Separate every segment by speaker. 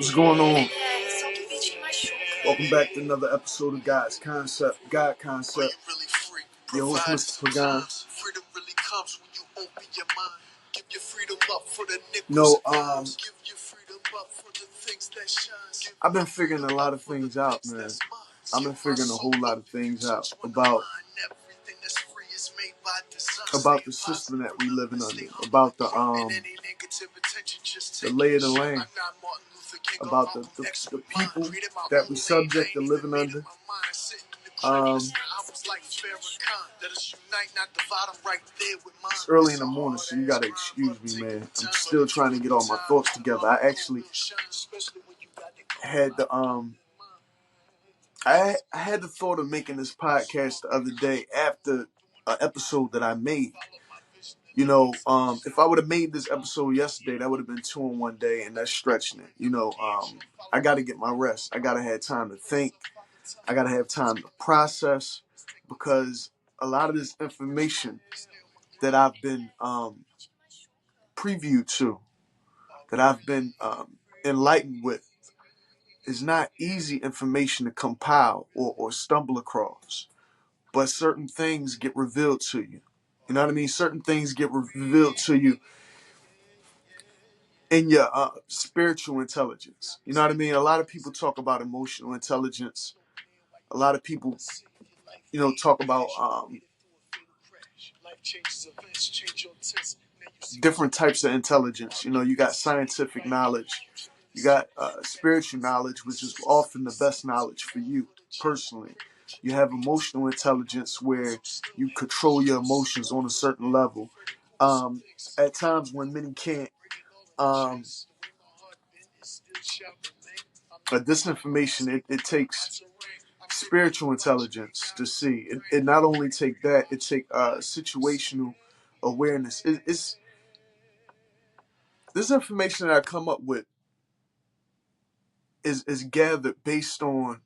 Speaker 1: What's going on? Welcome back to another episode of God Concept. Your host, Mr. Pagan. I've been figuring a lot of things out, man. I've been figuring a whole lot of things out about the system that we living under, about the lay of the land, about the people that we subject to living under. It's early in the morning, so you gotta excuse me, man. I'm still trying to get all my thoughts together. I actually had the I had the thought of making this podcast the other day after an episode that I made. You know, if I would have made this episode yesterday, that would have been 2 in 1 day, and that's stretching it. You know, I got to get my rest. I got to have time to think. I got to have time to process, because a lot of this information that I've been previewed to, that I've been enlightened with, is not easy information to compile or stumble across. But certain things get revealed to you. You know what I mean? Certain things get revealed to you in your spiritual intelligence. You know what I mean? A lot of people talk about emotional intelligence. A lot of people, talk about different types of intelligence. You know, you got scientific knowledge. You got spiritual knowledge, which is often the best knowledge for you personally. You have emotional intelligence, where you control your emotions on a certain level. At times when many can't. But this information, it takes spiritual intelligence to see. It not only take that, it take situational awareness. It's this information that I come up with is gathered based on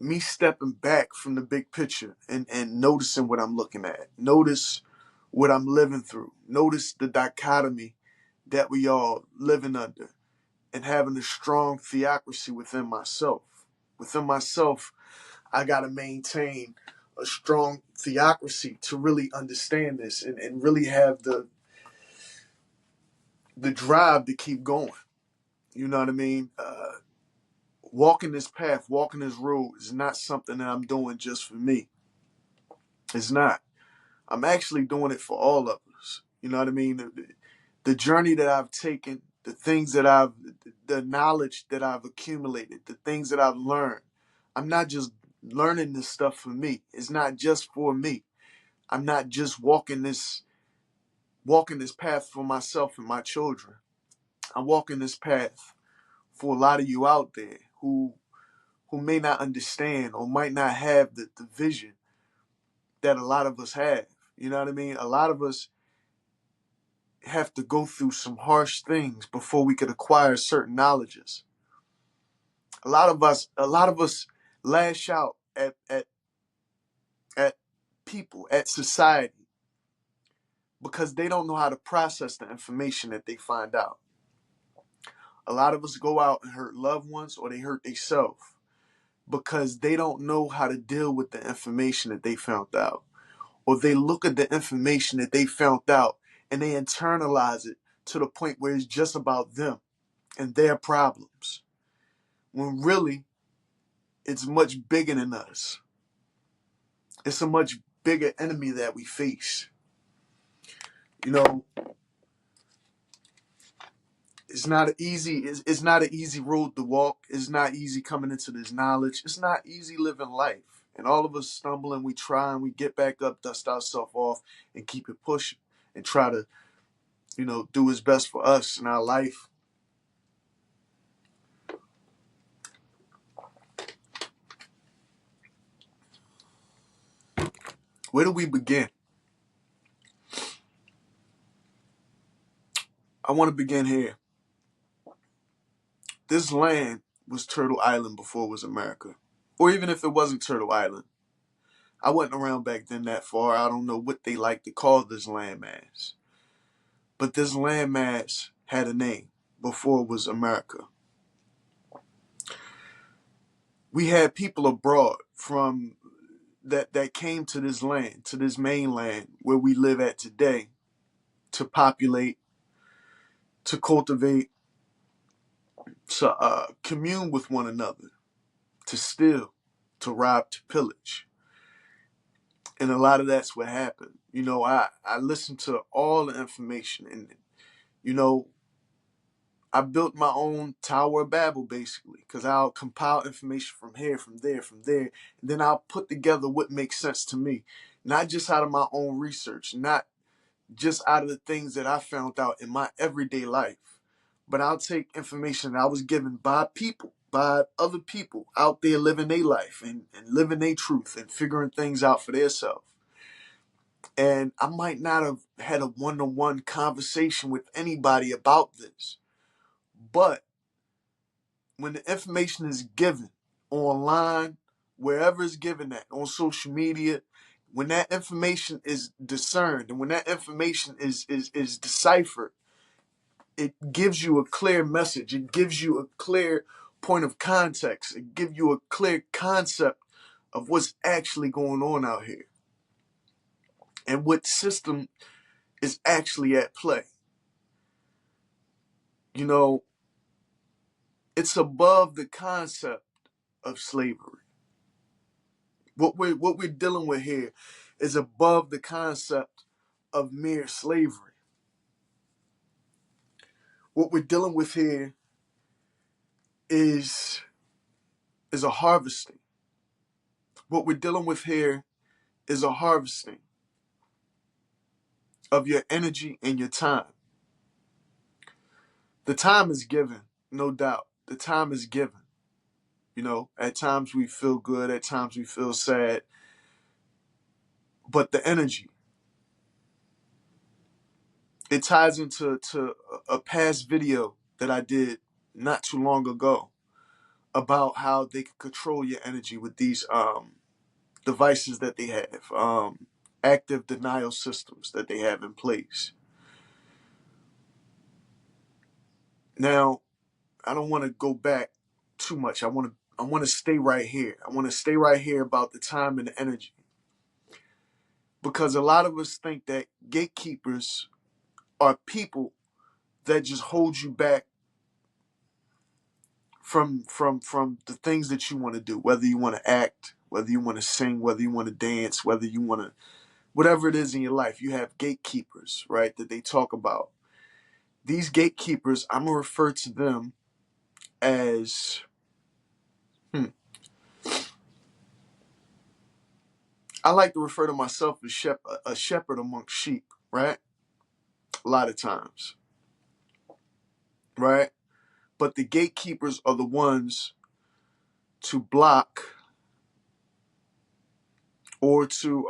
Speaker 1: me stepping back from the big picture and noticing what I'm looking at. Notice what I'm living through. Notice the dichotomy that we all living under, and having a strong theocracy within myself. Within myself, I got to maintain a strong theocracy to really understand this and really have the drive to keep going. You know what I mean? Walking this path, walking this road is not something that I'm doing just for me. It's not. I'm actually doing it for all of us. You know what I mean? The journey that I've taken, the things that the knowledge that I've accumulated, the things that I've learned. I'm not just learning this stuff for me. It's not just for me. I'm not just walking this path for myself and my children. I'm walking this path for a lot of you out there who may not understand or might not have the vision that a lot of us have. You know what I mean? A lot of us have to go through some harsh things before we could acquire certain knowledges. A lot of us lash out at people, at society, because they don't know how to process the information that they find out. A lot of us go out and hurt loved ones, or they hurt themselves, because they don't know how to deal with the information that they found out. Or they look at the information that they found out and they internalize it to the point where it's just about them and their problems, when really it's much bigger than us. It's a much bigger enemy that we face. You know, it's not an easy road to walk. It's not easy coming into this knowledge. It's not easy living life. And all of us stumble, and we try, and we get back up, dust ourselves off, and keep it pushing, and try to, do what's best for us in our life. Where do we begin? I want to begin here. This land was Turtle Island before it was America. Or even if it wasn't Turtle Island. I wasn't around back then that far. I don't know what they like to call this landmass. But this landmass had a name. before it was America. We had people abroad from that came to this land, to this mainland where we live at today, to populate, to cultivate, to commune with one another, to steal, to rob, to pillage. And a lot of that's what happened. I listened to all the information, and you know, I built my own Tower of Babel basically, because I'll compile information from here, from there, and then I'll put together what makes sense to me, not just out of my own research, not just out of the things that I found out in my everyday life, but I'll take information that I was given by people, by other people out there living their life and living their truth and figuring things out for themselves. And I might not have had a one-on-one conversation with anybody about this, but when the information is given online, wherever it's given at, on social media, when that information is discerned and when that information is deciphered, it gives you a clear message. It gives you a clear point of context. It gives you a clear concept of what's actually going on out here and what system is actually at play. It's above the concept of slavery. What we're dealing with here is above the concept of mere slavery. What we're dealing with here is a harvesting. What we're dealing with here is a harvesting of your energy and your time. The time is given, no doubt. The time is given. At times we feel good, at times we feel sad. But the energy, it ties into a past video that I did not too long ago about how they can control your energy with these devices that they have, active denial systems that they have in place. Now, I don't want to go back too much. I want to stay right here. I want to stay right here about the time and the energy. Because a lot of us think that gatekeepers are people that just hold you back from the things that you want to do, whether you want to act, whether you want to sing, whether you want to dance, whether you want to, whatever it is in your life. You have gatekeepers, right, that they talk about. These gatekeepers, I'm going to refer to them as, I like to refer to myself as a shepherd amongst sheep, right? A lot of times, right? But the gatekeepers are the ones to block or to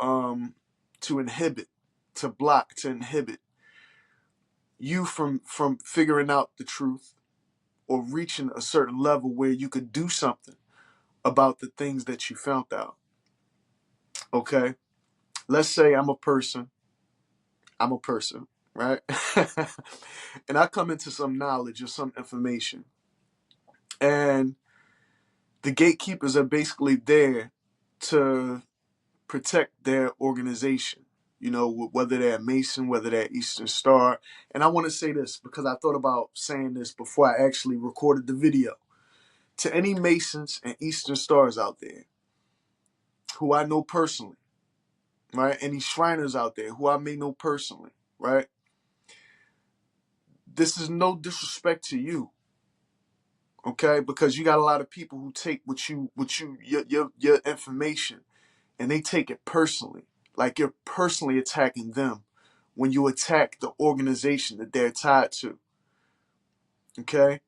Speaker 1: inhibit, to block, to inhibit you from figuring out the truth or reaching a certain level where you could do something about the things that you found out. Okay? Let's say I'm a person, right? And I come into some knowledge or some information. And the gatekeepers are basically there to protect their organization, whether they're Mason, whether they're Eastern Star. And I want to say this because I thought about saying this before I actually recorded the video. To any Masons and Eastern Stars out there who I know personally, right? Any Shriners out there who I may know personally, right? This is no disrespect to you, okay? Because you got a lot of people who take your information and they take it personally. Like you're personally attacking them when you attack the organization that they're tied to. Okay?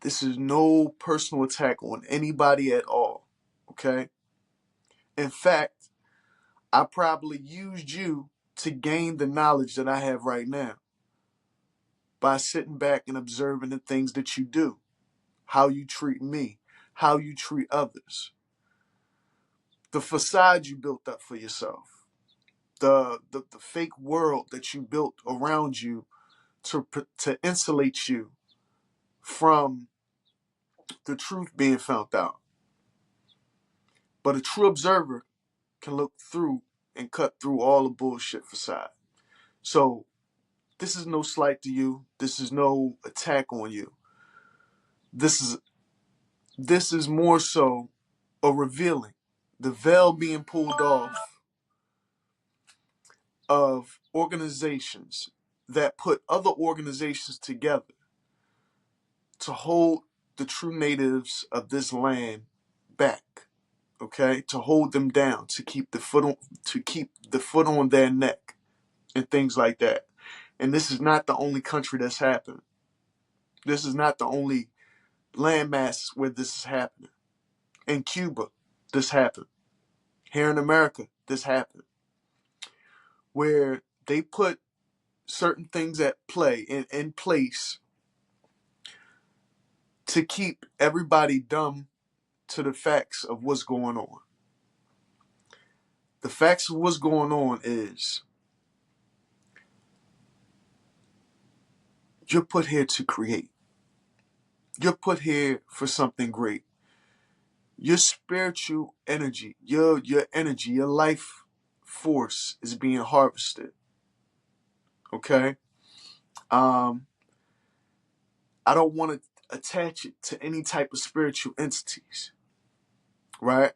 Speaker 1: This is no personal attack on anybody at all. Okay? In fact, I probably used you to gain the knowledge that I have right now by sitting back and observing the things that you do, how you treat me, how you treat others, the facade you built up for yourself, the fake world that you built around you to insulate you from the truth being found out. But a true observer can look through and cut through all the bullshit facade. So this is no slight to you. This is no attack on you. This is more so a revealing, the veil being pulled off of organizations that put other organizations together to hold the true natives of this land back, okay? To hold them down, to keep the foot on their neck and things like that. And this is not the only country that's happened. This is not the only landmass where this is happening. In Cuba, this happened. Here in America, this happened. Where they put certain things at play in place to keep everybody dumb to the facts of what's going on. The facts of what's going on is you're put here to create. You're put here for something great. Your spiritual energy, your energy, your life force is being harvested. Okay? I don't want to attach it to any type of spiritual entities, right?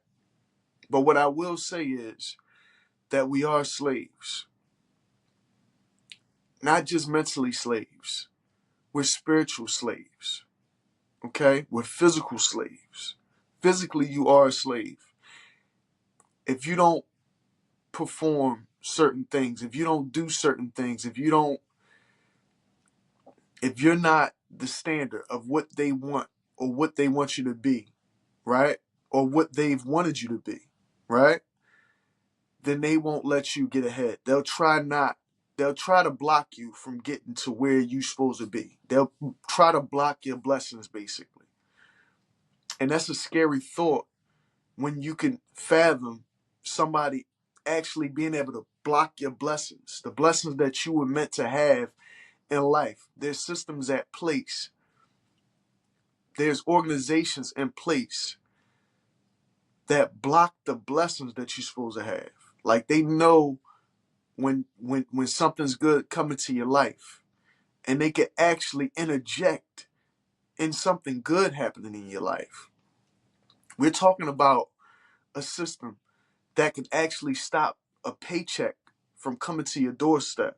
Speaker 1: But what I will say is that we are slaves. Not just mentally slaves. We're spiritual slaves. Okay? We're physical slaves. Physically, you are a slave. If you don't perform certain things, if you don't do certain things, if you're not the standard of what they want or what they want you to be, right? Or what they've wanted you to be, right? Then they won't let you get ahead. They'll try to block you from getting to where you're supposed to be. They'll try to block your blessings, basically. And that's a scary thought when you can fathom somebody actually being able to block your blessings, the blessings that you were meant to have in life. There's systems at place. There's organizations in place that block the blessings that you're supposed to have. Like they know when something's good coming to your life, and they can actually interject in something good happening in your life. We're talking about a system that can actually stop a paycheck from coming to your doorstep.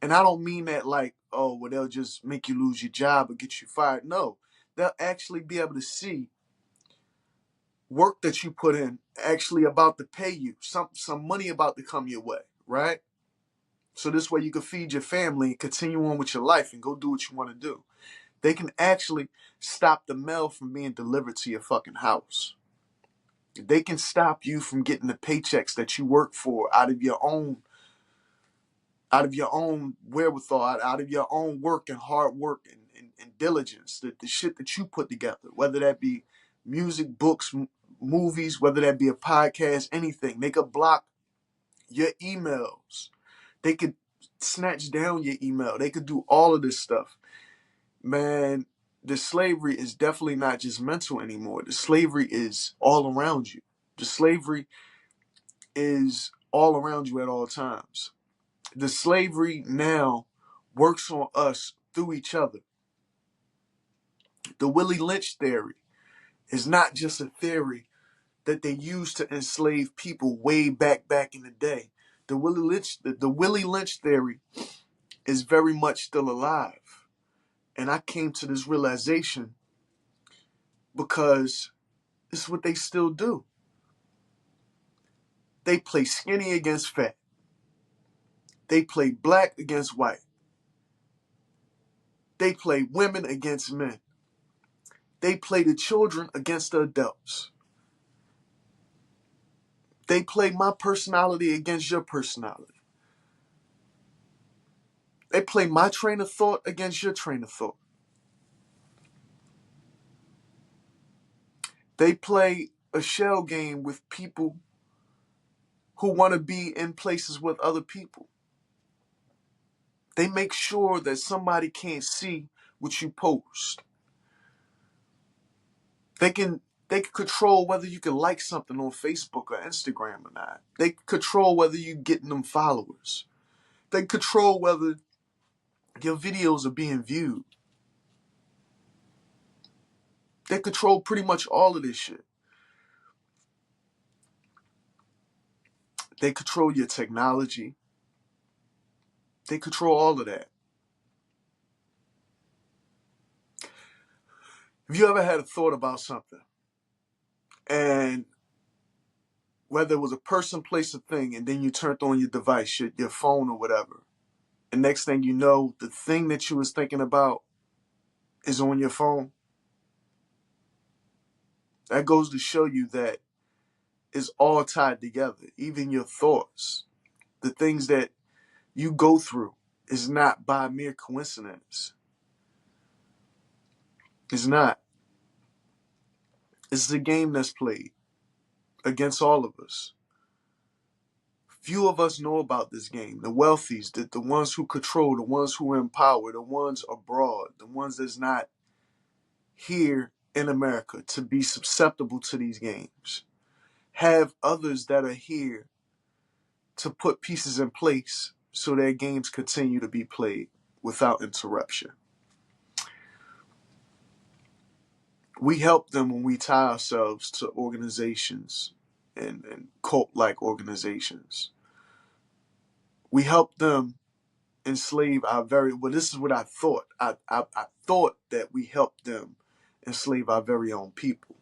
Speaker 1: And I don't mean that like, oh, well, they'll just make you lose your job or get you fired. No, they'll actually be able to see work that you put in actually about to pay you, some money about to come your way, right? So this way you can feed your family and continue on with your life and go do what you want to do. They can actually stop the mail from being delivered to your fucking house. They can stop you from getting the paychecks that you work for out of your own wherewithal, out of your own work and hard work and diligence, the shit that you put together, whether that be music, books, movies, whether that be a podcast, anything. They could block your emails. They could snatch down your email. They could do all of this stuff. Man, the slavery is definitely not just mental anymore. The slavery is all around you. The slavery is all around you at all times. The slavery now works on us through each other. The Willie Lynch theory is not just a theory that they used to enslave people way back in the day. The Willie Lynch theory is very much still alive. And I came to this realization because it's what they still do. They play skinny against fat. They play black against white. They play women against men. They play the children against the adults. They play my personality against your personality. They play my train of thought against your train of thought. They play a shell game with people who want to be in places with other people. They make sure that somebody can't see what you post. They can control whether you can like something on Facebook or Instagram or not. They can control whether you getting them followers. They control whether your videos are being viewed. They control pretty much all of this shit. They control your technology. They control all of that. Have you ever had a thought about something, and whether it was a person, place, or thing, and then you turned on your device, your phone or whatever, and next thing you know, the thing that you was thinking about is on your phone? That goes to show you that it's all tied together. Even your thoughts, the things that you go through, is not by mere coincidence. It's not. It's a game that's played against all of us. Few of us know about this game. The wealthies, the ones who control, the ones who are in power, the ones abroad, the ones that's not here in America to be susceptible to these games, have others that are here to put pieces in place so their games continue to be played without interruption. We help them when we tie ourselves to organizations and cult-like organizations. We help them enslave our very, well, this is what I thought. I thought that we helped them enslave our very own people.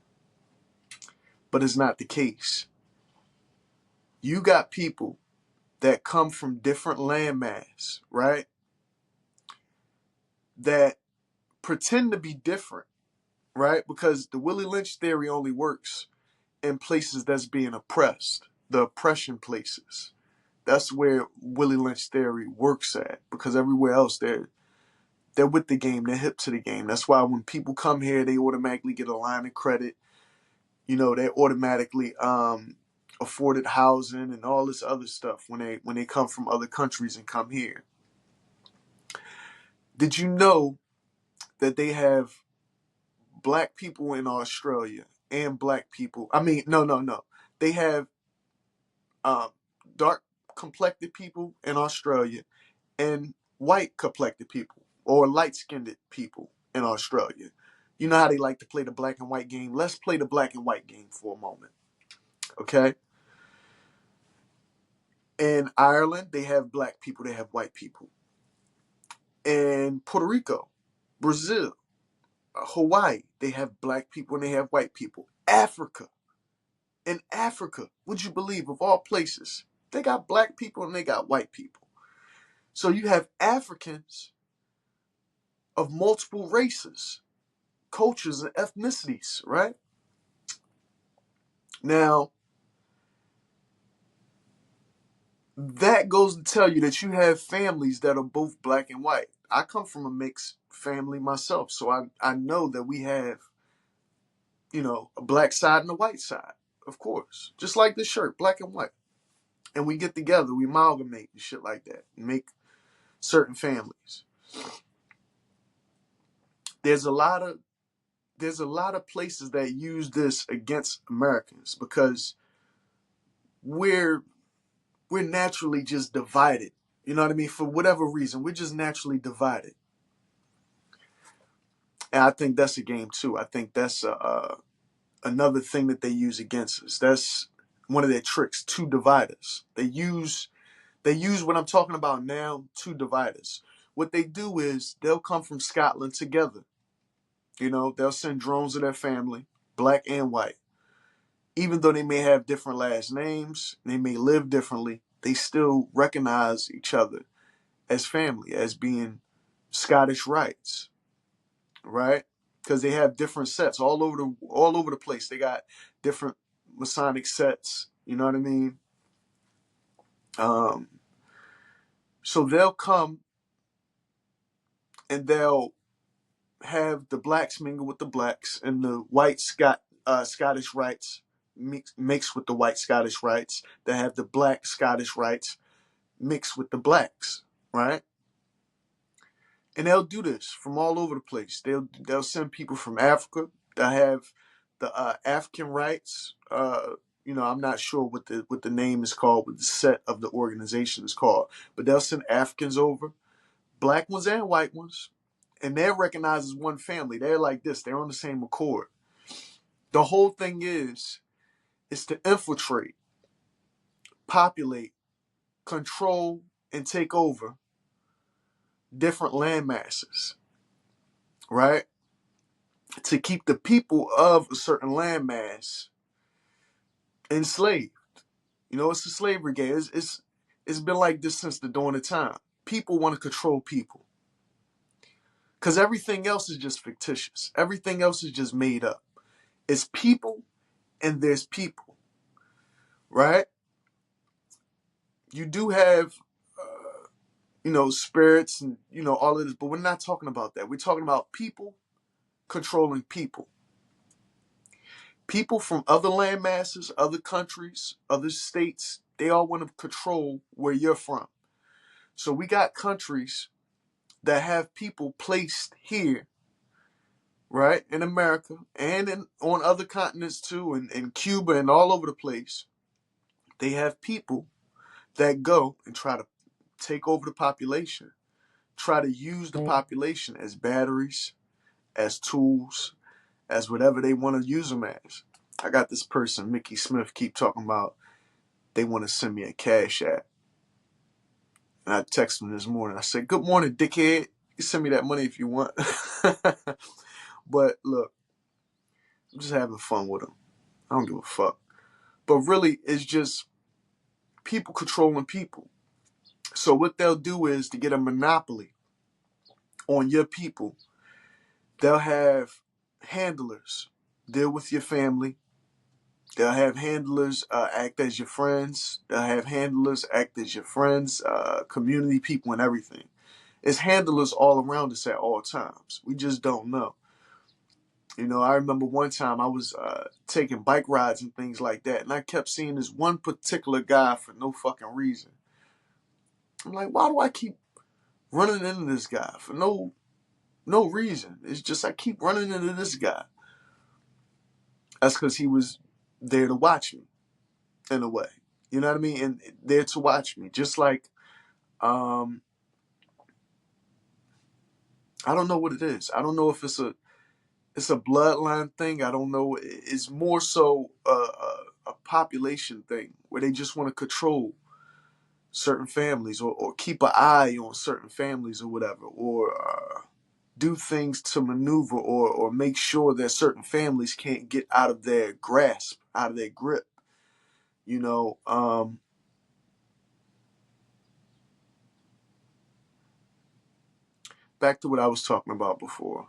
Speaker 1: But it's not the case. You got people that come from different landmass, right? That pretend to be different, right? Because the Willie Lynch theory only works in places that's being oppressed, the oppression places. That's where Willie Lynch theory works at, because everywhere else they're with the game, they're hip to the game. That's why when people come here, they automatically get a line of credit. You know, they're automatically afforded housing and all this other stuff when they come from other countries and come here. Did you know that they have black people in Australia and black people? I mean, no. They have dark complected people in Australia and white complected people or light skinned people in Australia. You know how they like to play the black and white game? Let's play the black and white game for a moment. Okay? In Ireland, they have black people, they have white people. In Puerto Rico, Brazil, Hawaii, they have black people and they have white people. In Africa, would you believe, of all places, they got black people and they got white people. So you have Africans of multiple races, cultures, and ethnicities, right? Now, that goes to tell you that you have families that are both black and white. I come from a mixed family myself, so I know that we have, a black side and a white side, of course. Just like this shirt, black and white. And we get together, we amalgamate and shit like that, and make certain families. There's a lot of places that use this against Americans because we're naturally just divided. You know what I mean? For whatever reason, we're just naturally divided. And I think that's a game too. I think that's another thing that they use against us. That's one of their tricks to divide us. They use what I'm talking about now to divide us. What they do is they'll come from Scotland together. They'll send drones to their family, black and white. Even though they may have different last names, they may live differently, they still recognize each other as family, as being Scottish rites, right? Because they have different sets all over the place. They got different Masonic sets. You know what I mean? So they'll come and they'll have the blacks mingle with the blacks and the white Scottish rites mix with the white Scottish rites. They have the black Scottish rites mixed with the blacks, right? And they'll do this from all over the place. They'll send people from Africa. They'll have the African rights. I'm not sure what the name is called, what the set of the organization is called, but they'll send Africans over, black ones and white ones, and they're recognized as one family. They're like this. They're on the same accord. The whole thing is to infiltrate, populate, control, and take over different land masses, right? To keep the people of a certain landmass enslaved. It's a slavery game. It's been like this since the dawn of time. People want to control people because everything else is just fictitious. Everything else is just made up. It's people and there's people, right? You do have, spirits and, all of this, but we're not talking about that. We're talking about people controlling people. People from other land masses, other countries, other states, they all want to control where you're from. So we got countries that have people placed here, right, in America and on other continents too, and in Cuba and all over the place. They have people that go and try to take over the population, try to use the population as batteries, as tools, as whatever they want to use them as. I got this person, Mickey Smith, keep talking about they want to send me a cash app. And I texted him this morning. I said, "Good morning, dickhead. You can send me that money if you want." But look, I'm just having fun with them. I don't give a fuck. But really, it's just people controlling people. So what they'll do is, to get a monopoly on your people, they'll have handlers deal with your family. They'll have handlers act as your friends. They'll have handlers act as your friends, community people, and everything. It's handlers all around us at all times. We just don't know. I remember one time I was taking bike rides and things like that, and I kept seeing this one particular guy for no fucking reason. I'm like, why do I keep running into this guy for no reason? It's just I keep running into this guy. That's because he was there to watch me, in a way. You know what I mean? And there to watch me. Just like, I don't know what it is. I don't know if it's a bloodline thing. I don't know. It's more so a population thing where they just want to control certain families, or keep an eye on certain families or whatever, or do things to maneuver or make sure that certain families can't get out of their grasp, out of their grip. Back to what I was talking about before.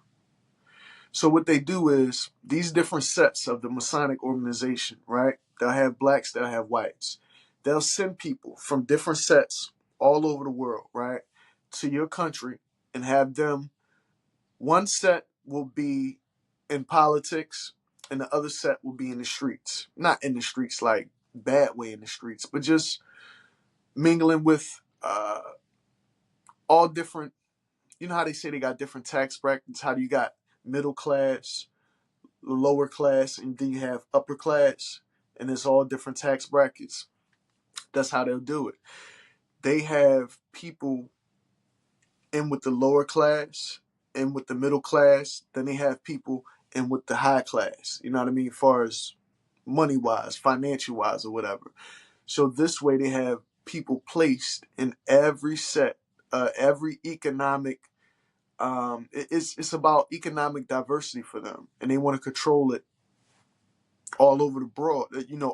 Speaker 1: So what they do is, these different sets of the Masonic organization, right? They'll have blacks, they'll have whites. They'll send people from different sets all over the world, right, to your country and have them. One set will be in politics and the other set will be in the streets. Not in the streets like bad way in the streets, but just mingling with all different, how they say they got different tax brackets. How do you got middle class, lower class, and then you have upper class, and it's all different tax brackets. That's how they'll do it. They have people in with the lower class, in with the middle class, then they have people in with the high class, you know what I mean, as far as money wise, financial wise, or whatever. So this way they have people placed in every set, every economic, it's about economic diversity for them, and they want to control it all over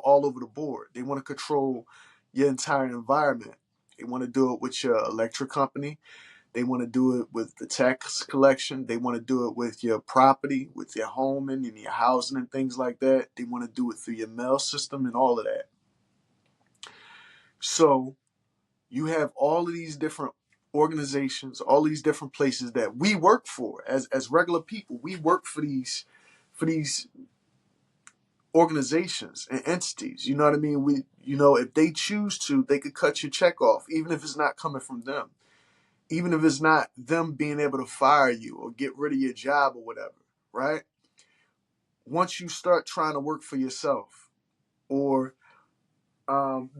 Speaker 1: all over the board. They want to control your entire environment. They want to do it with your electric company. They want to do it with the tax collection. They want to do it with your property, with your home and your housing and things like that. They want to do it through your mail system and all of that. So you have all of these different organizations, all these different places that we work for as regular people. We work for these organizations and entities. You know what I mean? If they choose to, they could cut your check off, even if it's not coming from them. Even if it's not them being able to fire you or get rid of your job or whatever, right? once you start trying to work for yourself or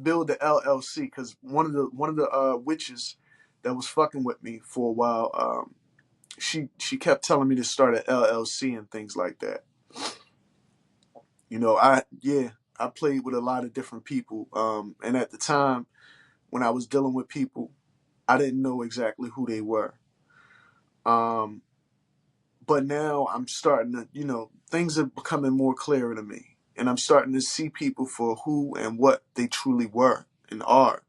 Speaker 1: build the LLC, because one of the witches that was fucking with me for a while, she kept telling me to start an LLC and things like that. You know, I played with a lot of different people, and at the time when I was dealing with people, I didn't know exactly who they were. Um, but now I'm starting to, things are becoming more clearer to me, and I'm starting to see people for who and what they truly were and are.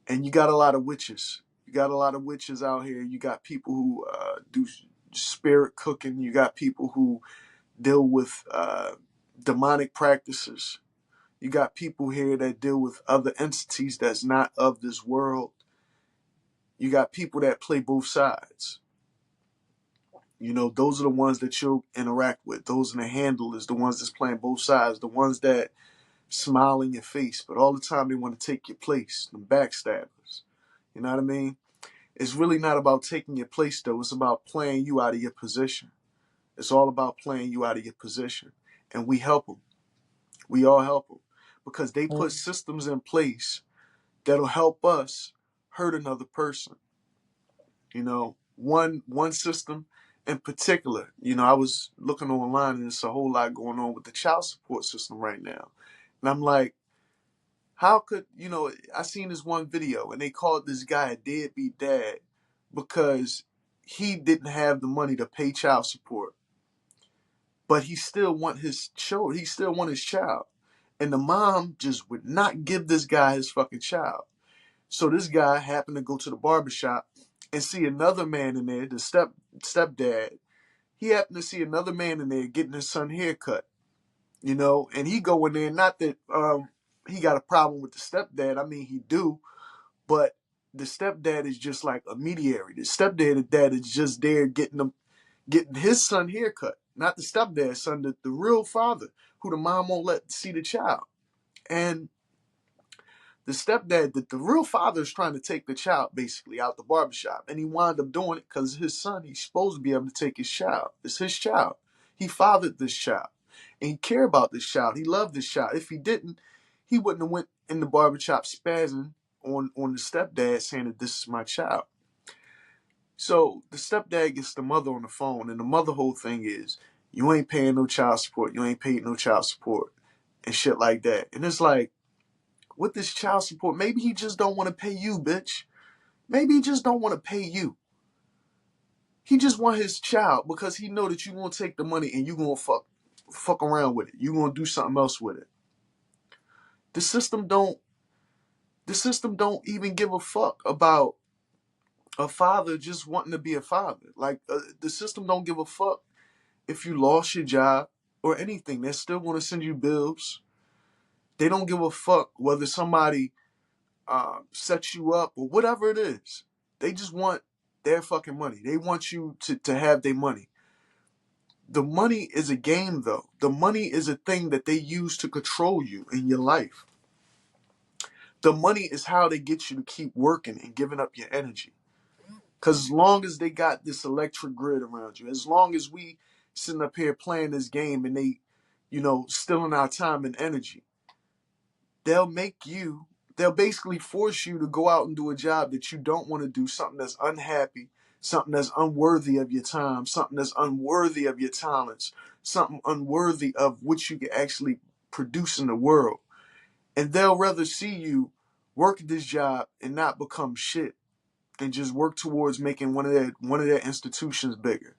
Speaker 1: And you got a lot of witches. You got a lot of witches out here. You got people who do spirit cooking. You got people who deal with demonic practices. You got people here that deal with other entities that's not of this world. You got people that play both sides. You know, those are the ones that you'll interact with. Those are the handlers, the ones that's playing both sides, the ones that smile in your face, but all the time they want to take your place, the backstabbers. You know what I mean? It's really not about taking your place, though. It's about playing you out of your position. It's all about playing you out of your position. And we help them. We all help them because they put systems in place that'll help us hurt another person. You know, one system in particular, I was looking online and there's a whole lot going on with the child support system right now. And I'm like, how could, I seen this one video and they called this guy a deadbeat dad because he didn't have the money to pay child support. But he still want his child. He still want his child. And the mom just would not give this guy his fucking child. So this guy happened to go to the barbershop and see another man in there, the stepdad. He happened to see another man in there getting his son haircut, and he go in there, not that he got a problem with the stepdad. I mean, he do, but the stepdad is just like a mediator. The stepdad is just there getting his son haircut, not the stepdad's son, the real father, who the mom won't let see the child. And the stepdad, the real father, is trying to take the child basically out the barbershop. And he wound up doing it because his son, he's supposed to be able to take his child. It's his child. He fathered this child. And he cared about this child. He loved this child. If he didn't, he wouldn't have went in the barbershop spazzing on the stepdad saying that this is my child. So the stepdad gets the mother on the phone, and the mother whole thing is, you ain't paying no child support. You ain't paid no child support and shit like that. And it's like, with this child support, maybe he just don't want to pay you, bitch. Maybe he just don't want to pay you. He just want his child because he know that you gonna take the money and you gonna fuck around with it. You gonna do something else with it. The system don't even give a fuck about a father just wanting to be a father. Like the system don't give a fuck if you lost your job or anything. They're still gonna send you bills. They don't give a fuck whether somebody set you up or whatever it is. They just want their fucking money. They want you to have their money. The money is a game, though. The money is a thing that they use to control you in your life. The money is how they get you to keep working and giving up your energy. Because as long as they got this electric grid around you, as long as we sitting up here playing this game and they, stealing our time and energy, they'll basically force you to go out and do a job that you don't want to do, something that's unhappy, something that's unworthy of your time, something that's unworthy of your talents, something unworthy of what you can actually produce in the world. And they'll rather see you work at this job and not become shit and just work towards making one of their institutions bigger,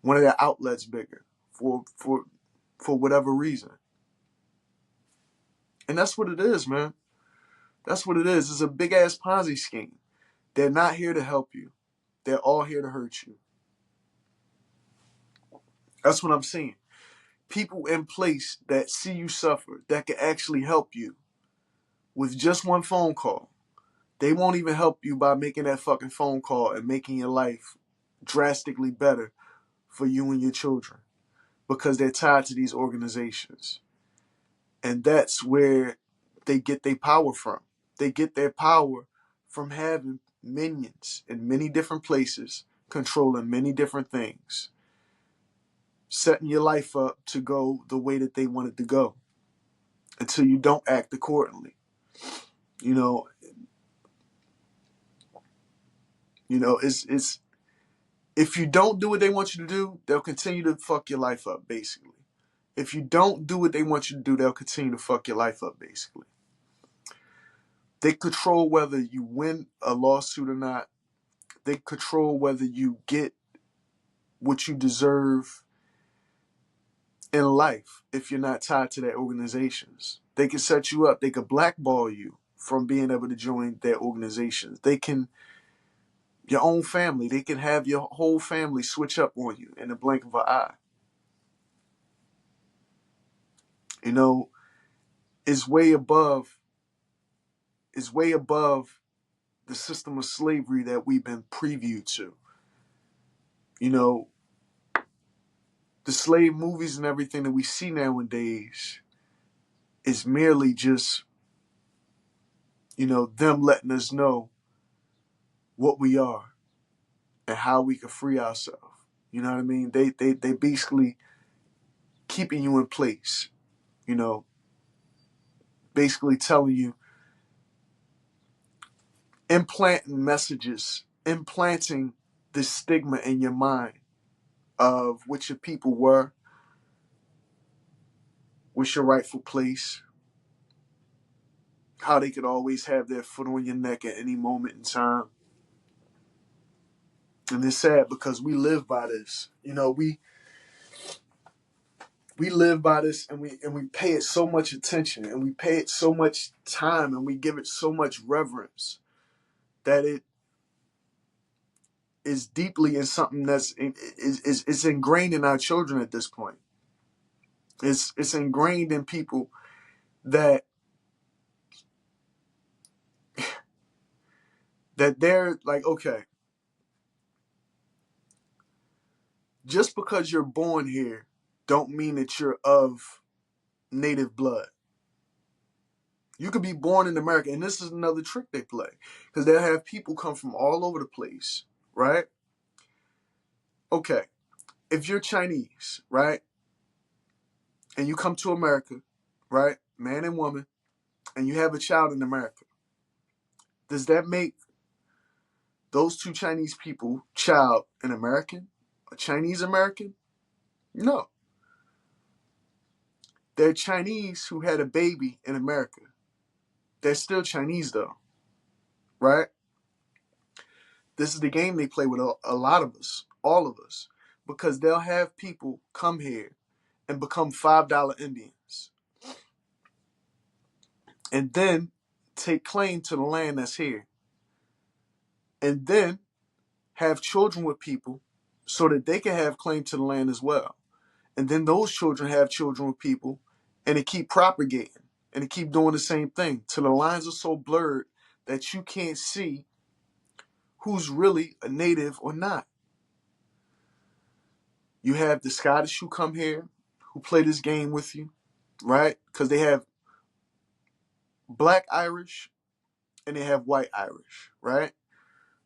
Speaker 1: one of their outlets bigger for whatever reason. And that's what it is, man. That's what it is. It's a big ass Ponzi scheme. They're not here to help you. They're all here to hurt you. That's what I'm saying. People in place that see you suffer, that can actually help you with just one phone call. They won't even help you by making that fucking phone call and making your life drastically better for you and your children because they're tied to these organizations. And that's where they get their power from. They get their power from having minions in many different places controlling many different things. setting your life up to go the way that they want it to go until you don't act accordingly. You know, it's if you don't do what they want you to do, they'll continue to fuck your life up, basically. If you don't do what they want you to do, they'll continue to fuck your life up, basically. They control whether you win a lawsuit or not. They control whether you get what you deserve in life if you're not tied to their organizations. They can set you up. They can blackball you from being able to join their organizations. They can, your own family, they can have your whole family switch up on you in the blink of an eye. You know, it's way above, it's way above the system of slavery that we've been previewed to. You know, the slave movies and everything that we see nowadays is merely just, them letting us know what we are and how we can free ourselves. You know what I mean? They basically keeping you in place, you know, basically telling you, implanting messages, implanting the stigma in your mind of what your people were, what's your rightful place, how they could always have their foot on your neck at any moment in time. And it's sad because we live by this. You know, we live by this, and we pay it so much attention, and we pay it so much time, and we give it so much reverence that it is deeply in something that's is ingrained in our children at this point. It's ingrained in people that they're like, okay, just because you're born here don't mean that you're of native blood. You could be born in America, and this is another trick they play, because they'll have people come from all over the place, right? Okay, if you're Chinese, right, and you come to America, right, man and woman, and you have a child in America, does that make those two Chinese people child an American, a Chinese American? No. They're Chinese who had a baby in America. They're still Chinese though, right? This is the game they play with a lot of us, all of us, because they'll have people come here and become $5 Indians and then take claim to the land that's here and then have children with people so that they can have claim to the land as well. And then those children have children with people, and it keep propagating and it keep doing the same thing till the lines are so blurred that you can't see who's really a native or not. You have the Scottish who come here, who play this game with you, right? Because they have black Irish and they have white Irish, right?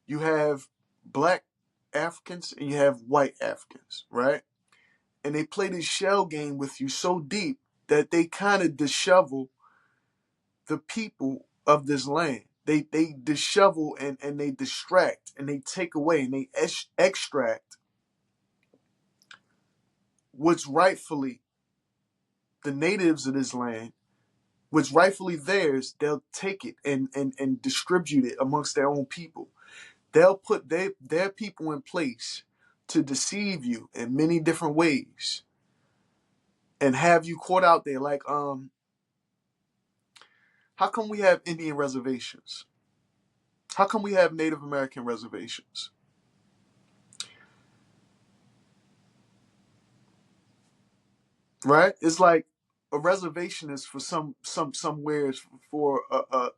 Speaker 1: You have black Africans and you have white Africans, right? And they play this shell game with you so deep that they kind of dishevel the people of this land. They dishevel and they distract and they take away and they extract what's rightfully the natives of this land, what's rightfully theirs. They'll take it and distribute it amongst their own people. They'll put their people in place to deceive you in many different ways and have you caught out there like, how come we have Indian reservations? How come we have Native American reservations? Right? It's like a reservation is for somewhere for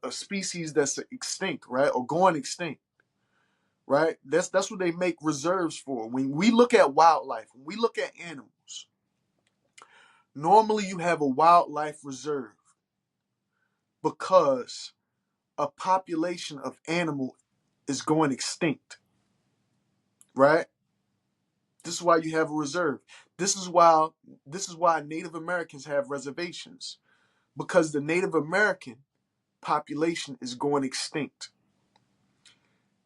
Speaker 1: a species that's extinct, right? Or going extinct, right? That's what they make reserves for. When we look at wildlife, when we look at animals, normally you have a wildlife reserve because a population of animal is going extinct, right? This is why you have a reserve. This is why Native Americans have reservations, because the Native American population is going extinct.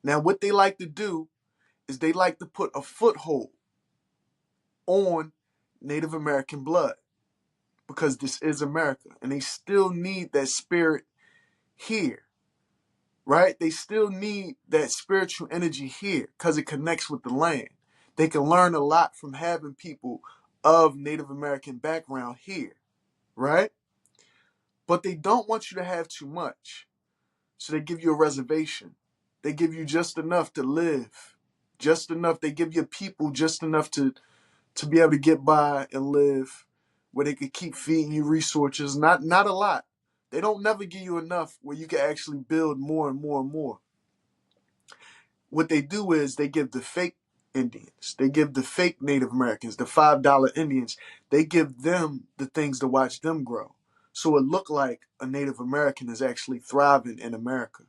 Speaker 1: Now, what they like to do is they like to put a foothold on Native American blood, because this is America, and they still need that spirit here, right? They still need that spiritual energy here because it connects with the land. They can learn a lot from having people of Native American background here, right? But they don't want you to have too much. So they give you a reservation. They give you just enough to live, just enough. They give your people just enough to be able to get by and live, where they could keep feeding you resources. Not a lot. They don't never give you enough where you can actually build more and more and more. What they do is they give the fake Indians, they give the fake Native Americans, the $5 Indians, they give them the things to watch them grow. So it looked like a Native American is actually thriving in America.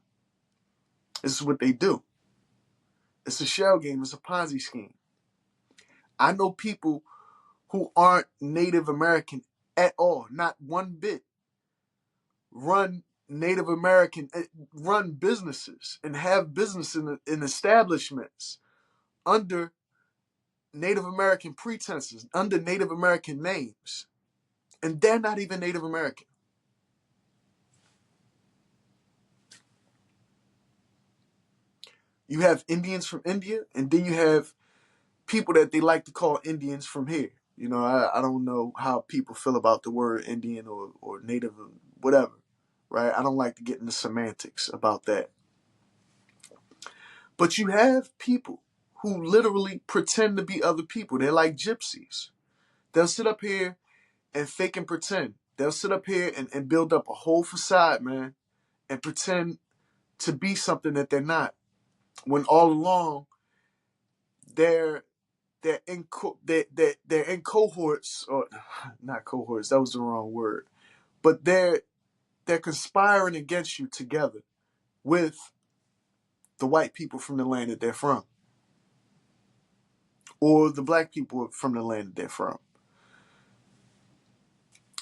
Speaker 1: This is what they do. It's a shell game. It's a Ponzi scheme. I know people who aren't Native American at all, not one bit, run Native American, run businesses and have business in establishments under Native American pretenses, under Native American names. And they're not even Native American. You have Indians from India, and then you have people that they like to call Indians from here. You know, I don't know how people feel about the word Indian or Native, whatever, right? I don't like to get into semantics about that. But you have people who literally pretend to be other people. They're like gypsies. They'll sit up here and fake and pretend. They'll sit up here and build up a whole facade, man, and pretend to be something that they're not. When all along, they're they're in cohorts, or not cohorts, that was the wrong word, but they're conspiring against you together with the white people from the land that they're from, or the black people from the land that they're from.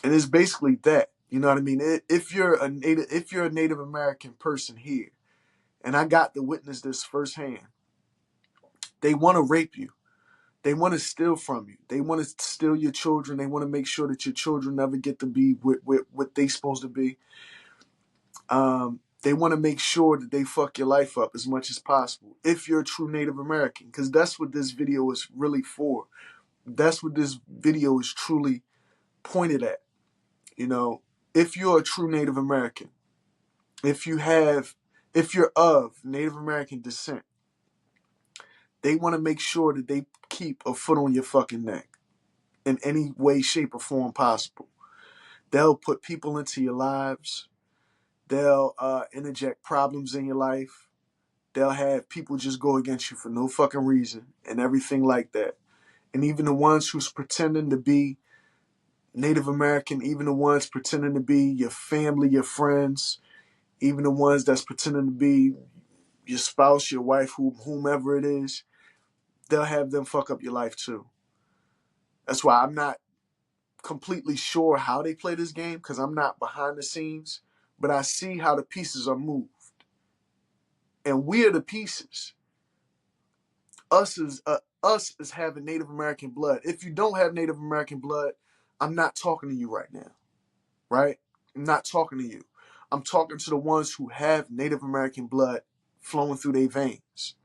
Speaker 1: And it's basically that. You know what I mean? If you're a Native American person here, and I got to witness this firsthand, they want to rape you. They want to steal from you. They want to steal your children. They want to make sure that your children never get to be what they supposed to be. They want to make sure that they fuck your life up as much as possible if you're a true Native American, because that's what this video is really for. That's what this video is truly pointed at. You know, if you're a true Native American, if you're of Native American descent, they want to make sure that they keep a foot on your fucking neck in any way, shape, or form possible. They'll put people into your lives. They'll interject problems in your life. They'll have people just go against you for no fucking reason and everything like that. And even the ones who's pretending to be Native American, even the ones pretending to be your family, your friends, even the ones that's pretending to be your spouse, your wife, whomever it is, they'll have them fuck up your life too. That's why I'm not completely sure how they play this game, because I'm not behind the scenes, but I see how the pieces are moved. And we're the pieces. Us is having Native American blood. If you don't have Native American blood, I'm not talking to you right now, right? I'm not talking to you. I'm talking to the ones who have Native American blood flowing through their veins.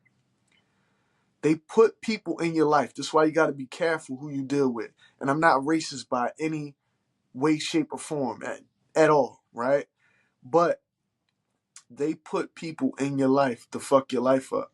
Speaker 1: They put people in your life. That's why you got to be careful who you deal with. And I'm not racist by any way, shape, or form at all, right? But they put people in your life to fuck your life up.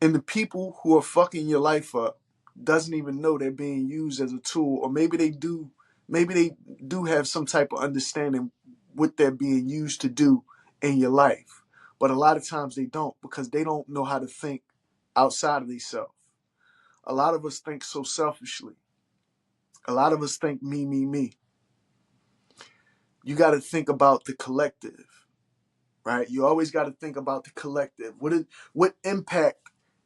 Speaker 1: And the people who are fucking your life up doesn't even know they're being used as a tool, or maybe they do have some type of understanding what they're being used to do in your life. But a lot of times they don't, because they don't know how to think outside of themselves. A lot of us think so selfishly. A lot of us think me, me, me. You got to think about the collective, right? You always got to think about the collective. What impact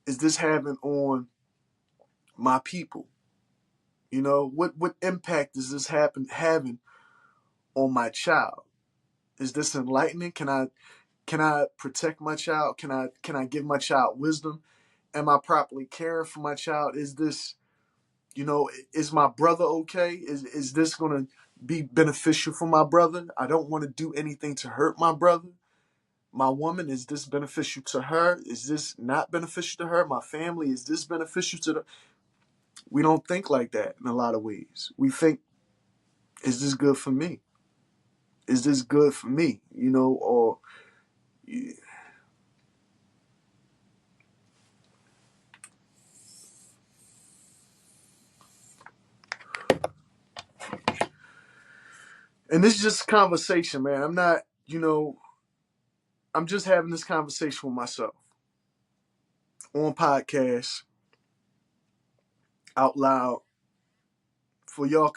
Speaker 1: is this having on my people? You know, what impact is this having on my child? Is this enlightening? Can I protect my child? Can I give my child wisdom? Am I properly caring for my child? Is this, is my brother okay? Is this gonna be beneficial for my brother? I don't want to do anything to hurt my brother. My woman, is this beneficial to her? Is this not beneficial to her? My family, is this beneficial to the We don't think like that in a lot of ways. We think, is this good for me? Is this good for me? Or and this is just conversation, man. I'm not, I'm just having this conversation with myself on podcast out loud for y'all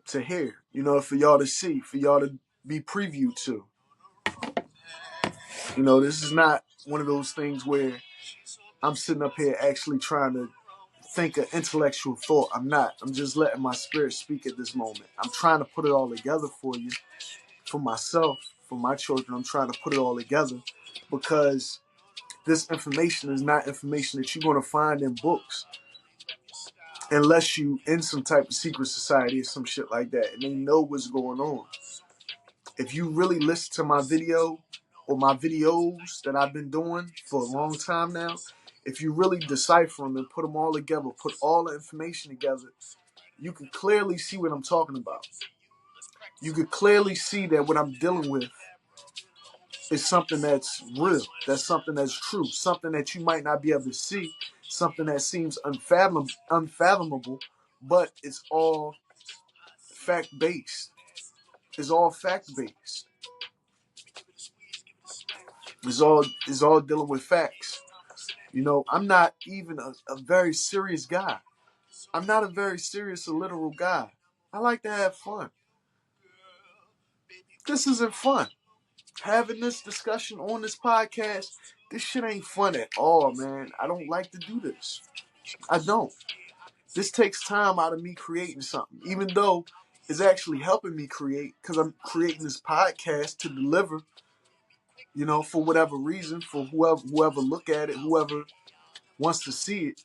Speaker 1: to hear, for y'all to see, for y'all to be previewed to. This is not one of those things where I'm sitting up here actually trying to think an intellectual thought. I'm not. I'm just letting my spirit speak at this moment. I'm trying to put it all together for you, for myself, for my children. I'm trying to put it all together because this information is not information that you're going to find in books unless you in some type of secret society or some shit like that and they know what's going on. If you really listen to my video or my videos that I've been doing for a long time now, if you really decipher them and put them all together, put all the information together, you can clearly see what I'm talking about. You can clearly see that what I'm dealing with is something that's real, that's something that's true, something that you might not be able to see, something that seems unfathomable, but it's all fact-based. It's all fact-based. It's all dealing with facts. I'm not even a very serious guy. I'm not a very serious or literal guy. I like to have fun. This isn't fun. Having this discussion on this podcast, this shit ain't fun at all, man. I don't like to do this. I don't. This takes time out of me creating something, even though it's actually helping me create because I'm creating this podcast to deliver, for whatever reason, for whoever look at it, whoever wants to see it.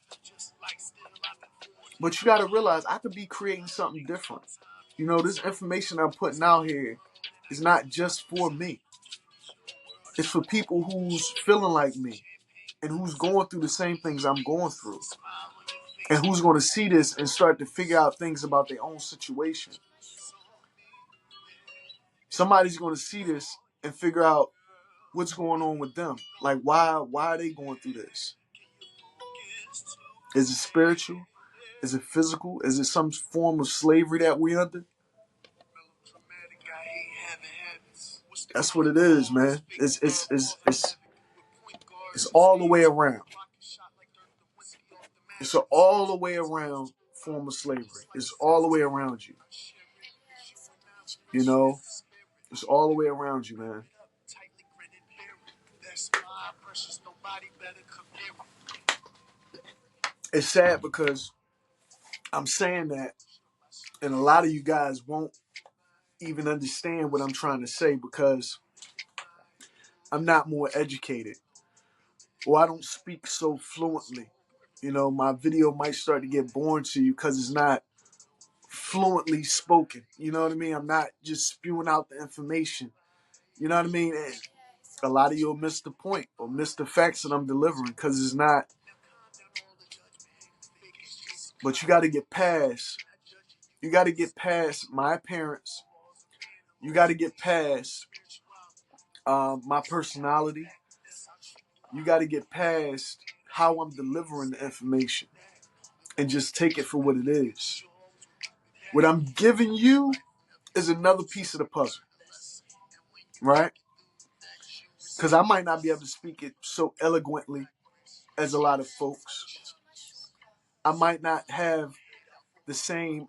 Speaker 1: But you got to realize I could be creating something different. This information I'm putting out here is not just for me. It's for people who's feeling like me and who's going through the same things I'm going through and who's going to see this and start to figure out things about their own situation. Somebody's going to see this and figure out what's going on with them. Like, why are they going through this? Is it spiritual? Is it physical? Is it some form of slavery that we're under? That's what it is, man. It's all the way around. It's an all the way around form of slavery. It's all the way around you. It's all the way around you, man. It's sad because I'm saying that, and a lot of you guys won't even understand what I'm trying to say because I'm not more educated or I don't speak so fluently. My video might start to get boring to you because it's not fluently spoken. You know what I mean? I'm not just spewing out the information. You know what I mean? And a lot of you will miss the point or miss the facts that I'm delivering because it's not. But you got to get past. You got to get past my appearance. You got to get past my personality. You got to get past how I'm delivering the information and just take it for what it is. What I'm giving you is another piece of the puzzle, right? Because I might not be able to speak it so eloquently as a lot of folks. I might not have the same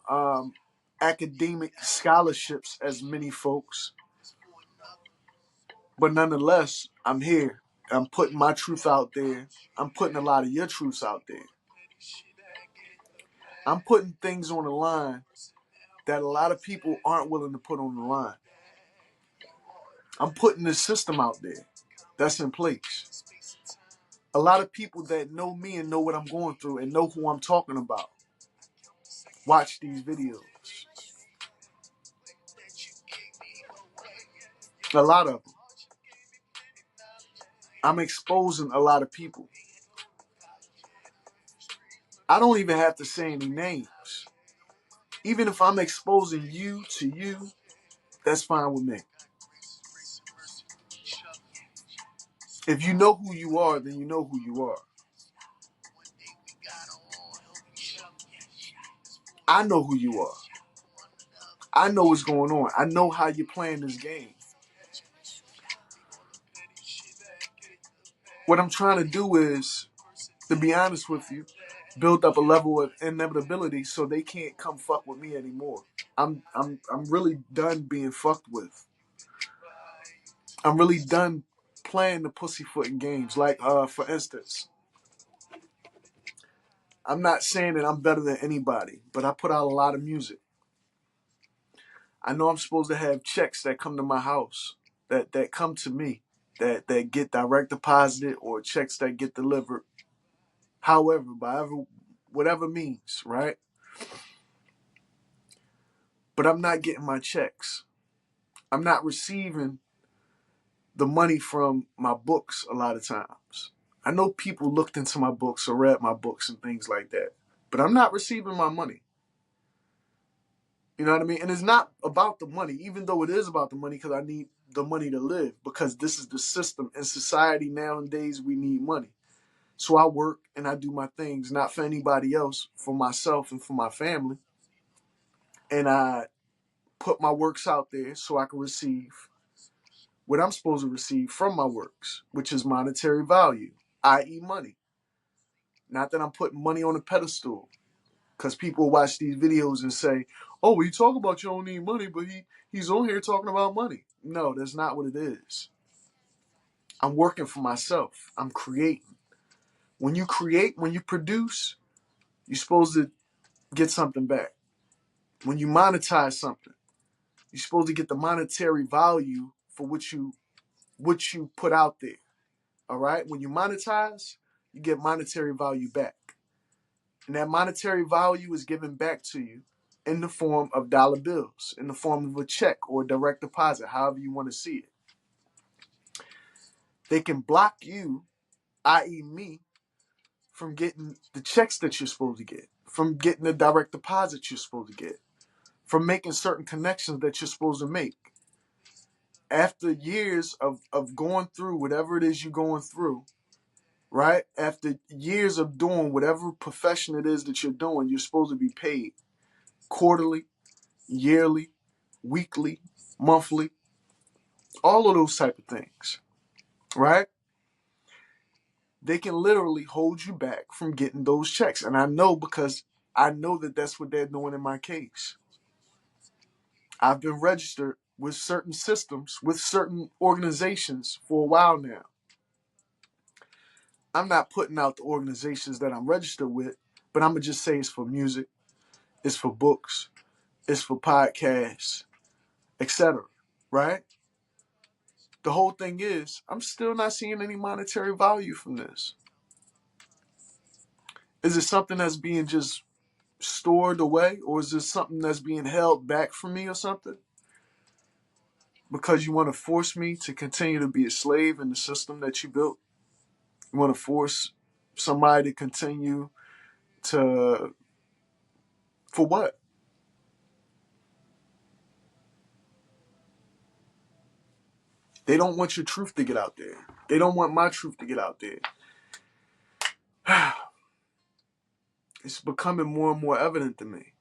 Speaker 1: academic scholarships as many folks. But nonetheless, I'm here. I'm putting my truth out there. I'm putting a lot of your truths out there. I'm putting things on the line that a lot of people aren't willing to put on the line. I'm putting this system out there that's in place. A lot of people that know me and know what I'm going through and know who I'm talking about watch these videos. A lot of them. I'm exposing a lot of people. I don't even have to say any names. Even if I'm exposing you to you, that's fine with me. If you know who you are, then you know who you are. I know who you are. I know what's going on. I know how you're playing this game. What I'm trying to do is, to be honest with you, build up a level of inevitability so they can't come fuck with me anymore. I'm really done being fucked with. I'm really done playing the pussyfooting games. Like, for instance, I'm not saying that I'm better than anybody, but I put out a lot of music. I know I'm supposed to have checks that come to my house, that come to me, that get direct deposited, or checks that get delivered. However, by whatever means, right? But I'm not getting my checks. I'm not receiving the money from my books a lot of times. I know people looked into my books or read my books and things like that, but I'm not receiving my money. You know what I mean? And it's not about the money, even though it is about the money, because I need the money to live, because this is the system. In society nowadays, we need money. So I work and I do my things, not for anybody else, for myself and for my family. And I put my works out there so I can receive what I'm supposed to receive from my works, which is monetary value, i.e. money. Not that I'm putting money on a pedestal, because people watch these videos and say, oh, well, you talk about you don't need money, but he's on here talking about money. No, that's not what it is. I'm working for myself. I'm creating. When you create, when you produce, you're supposed to get something back. When you monetize something, you're supposed to get the monetary value for what you put out there. All right? When you monetize, you get monetary value back. And that monetary value is given back to you in the form of dollar bills, in the form of a check or a direct deposit, however you want to see it. They can block you, i.e. me, from getting the checks that you're supposed to get, from getting the direct deposit you're supposed to get, from making certain connections that you're supposed to make. After years of going through whatever it is you're going through, right? After years of doing whatever profession it is that you're doing, you're supposed to be paid quarterly, yearly, weekly, monthly, all of those type of things, right? They can literally hold you back from getting those checks. And I know, because I know that that's what they're doing in my case. I've been registered with certain systems, with certain organizations for a while now. I'm not putting out the organizations that I'm registered with, but I'm going to just say it's for music, it's for books, it's for podcasts, etc. Right? The whole thing is, I'm still not seeing any monetary value from this. Is it something that's being just stored away, or is this something that's being held back from me or something? Because you want to force me to continue to be a slave in the system that you built? You want to force somebody to continue to, for what? They don't want your truth to get out there. They don't want my truth to get out there. It's becoming more and more evident to me.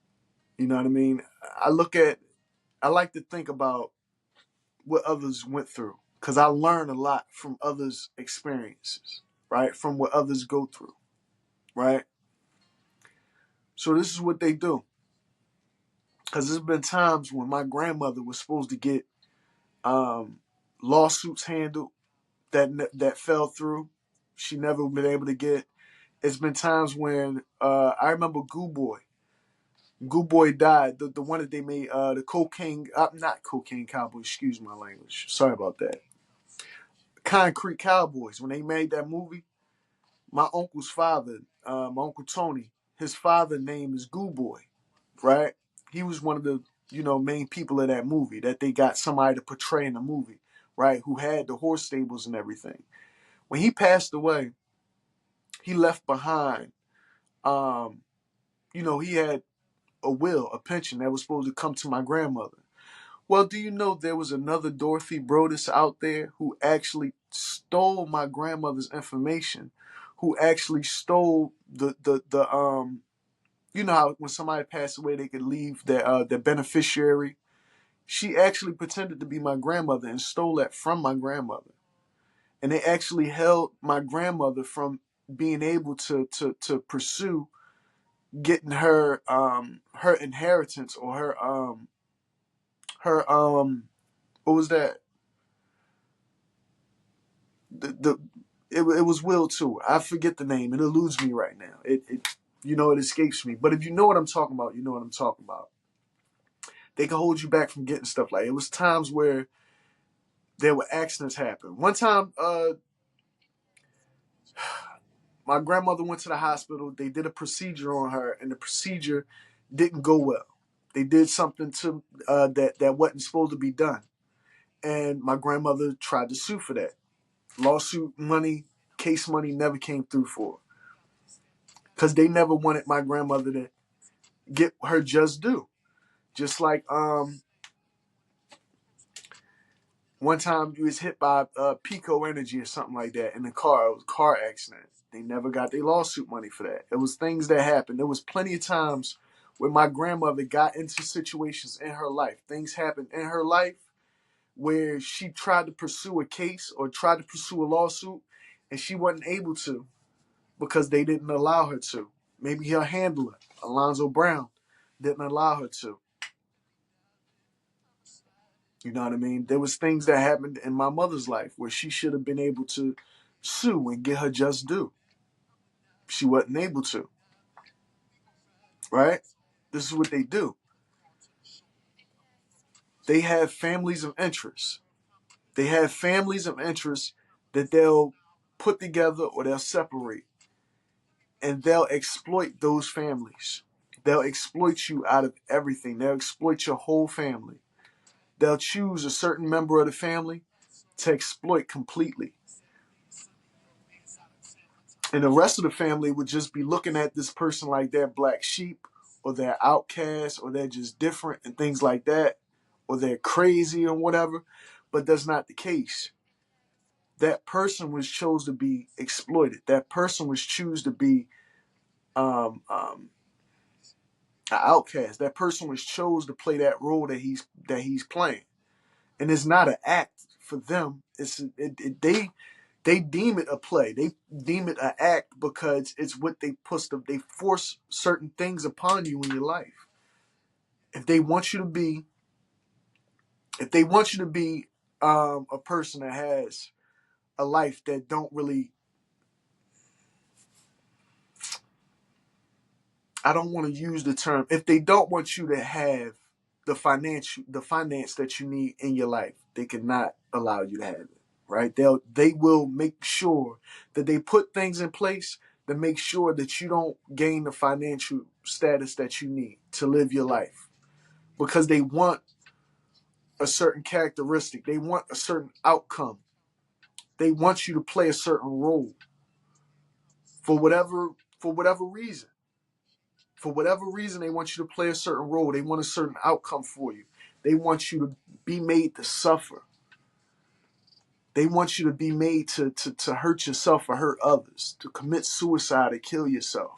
Speaker 1: You know what I mean? I like to think about what others went through, because I learn a lot from others' experiences, right? From what others go through, right? So this is what they do. Because there's been times when my grandmother was supposed to get lawsuits handled, that fell through. She never been able to get. It's been times when I remember Goo Boy. Goo Boy died. The one that they made, the cocaine, not cocaine cowboy. Excuse my language. Sorry about that. Concrete Cowboys. When they made that movie, my uncle's father, my uncle Tony, his father name is Goo Boy, right? He was one of the main people of that movie that they got somebody to portray in the movie, right? Who had the horse stables and everything. When he passed away, he left behind. Um, he had a will, a pension that was supposed to come to my grandmother. Well, do you know there was another Dorothy Brodus out there who actually stole my grandmother's information, who actually stole the how when somebody passed away they could leave their beneficiary. She actually pretended to be my grandmother and stole that from my grandmother. And they actually held my grandmother from being able to pursue getting her inheritance or her what was that? The it was Will too. I forget the name. It eludes me right now. It escapes me. But if you know what I'm talking about, you know what I'm talking about. They can hold you back from getting stuff like it. Was times where there were accidents happen. One time, my grandmother went to the hospital. They did a procedure on her, and the procedure didn't go well. They did something to that wasn't supposed to be done, and my grandmother tried to sue for that. Lawsuit money, case money never came through for her because they never wanted my grandmother to get her just due. Just like one time you was hit by Pico Energy or something like that in the car. It was a car accident. They never got their lawsuit money for that. It was things that happened. There was plenty of times where my grandmother got into situations in her life. Things happened in her life where she tried to pursue a case or tried to pursue a lawsuit and she wasn't able to because they didn't allow her to. Maybe her handler, Alonzo Brown, didn't allow her to. You know what I mean? There was things that happened in my mother's life where she should have been able to sue and get her just due. She wasn't able to, right? This is what they do. They have families of interest. They have families of interest that they'll put together or they'll separate. And they'll exploit those families. They'll exploit you out of everything. They'll exploit your whole family. They'll choose a certain member of the family to exploit completely. And the rest of the family would just be looking at this person like they're black sheep or they're outcasts or they're just different and things like that, or they're crazy or whatever. But that's not the case. That person was chose to be exploited. That person was choose to be um, um, an outcast. That person was chose to play that role that he's playing, and it's not an act for them. They deem it a play. They deem it an act because it's what they push. They force certain things upon you in your life. If they want you to be, if they want you to be a person that has a life that don't really, I don't want to use the term. If they don't want you to have the finance that you need in your life, they cannot allow you to have it. Right? They will make sure that they put things in place to make sure that you don't gain the financial status that you need to live your life. Because they want a certain characteristic. They want a certain outcome. They want you to play a certain role for whatever reason. For whatever reason, they want you to play a certain role. They want a certain outcome for you. They want you to be made to suffer. They want you to be made to hurt yourself or hurt others, to commit suicide or kill yourself.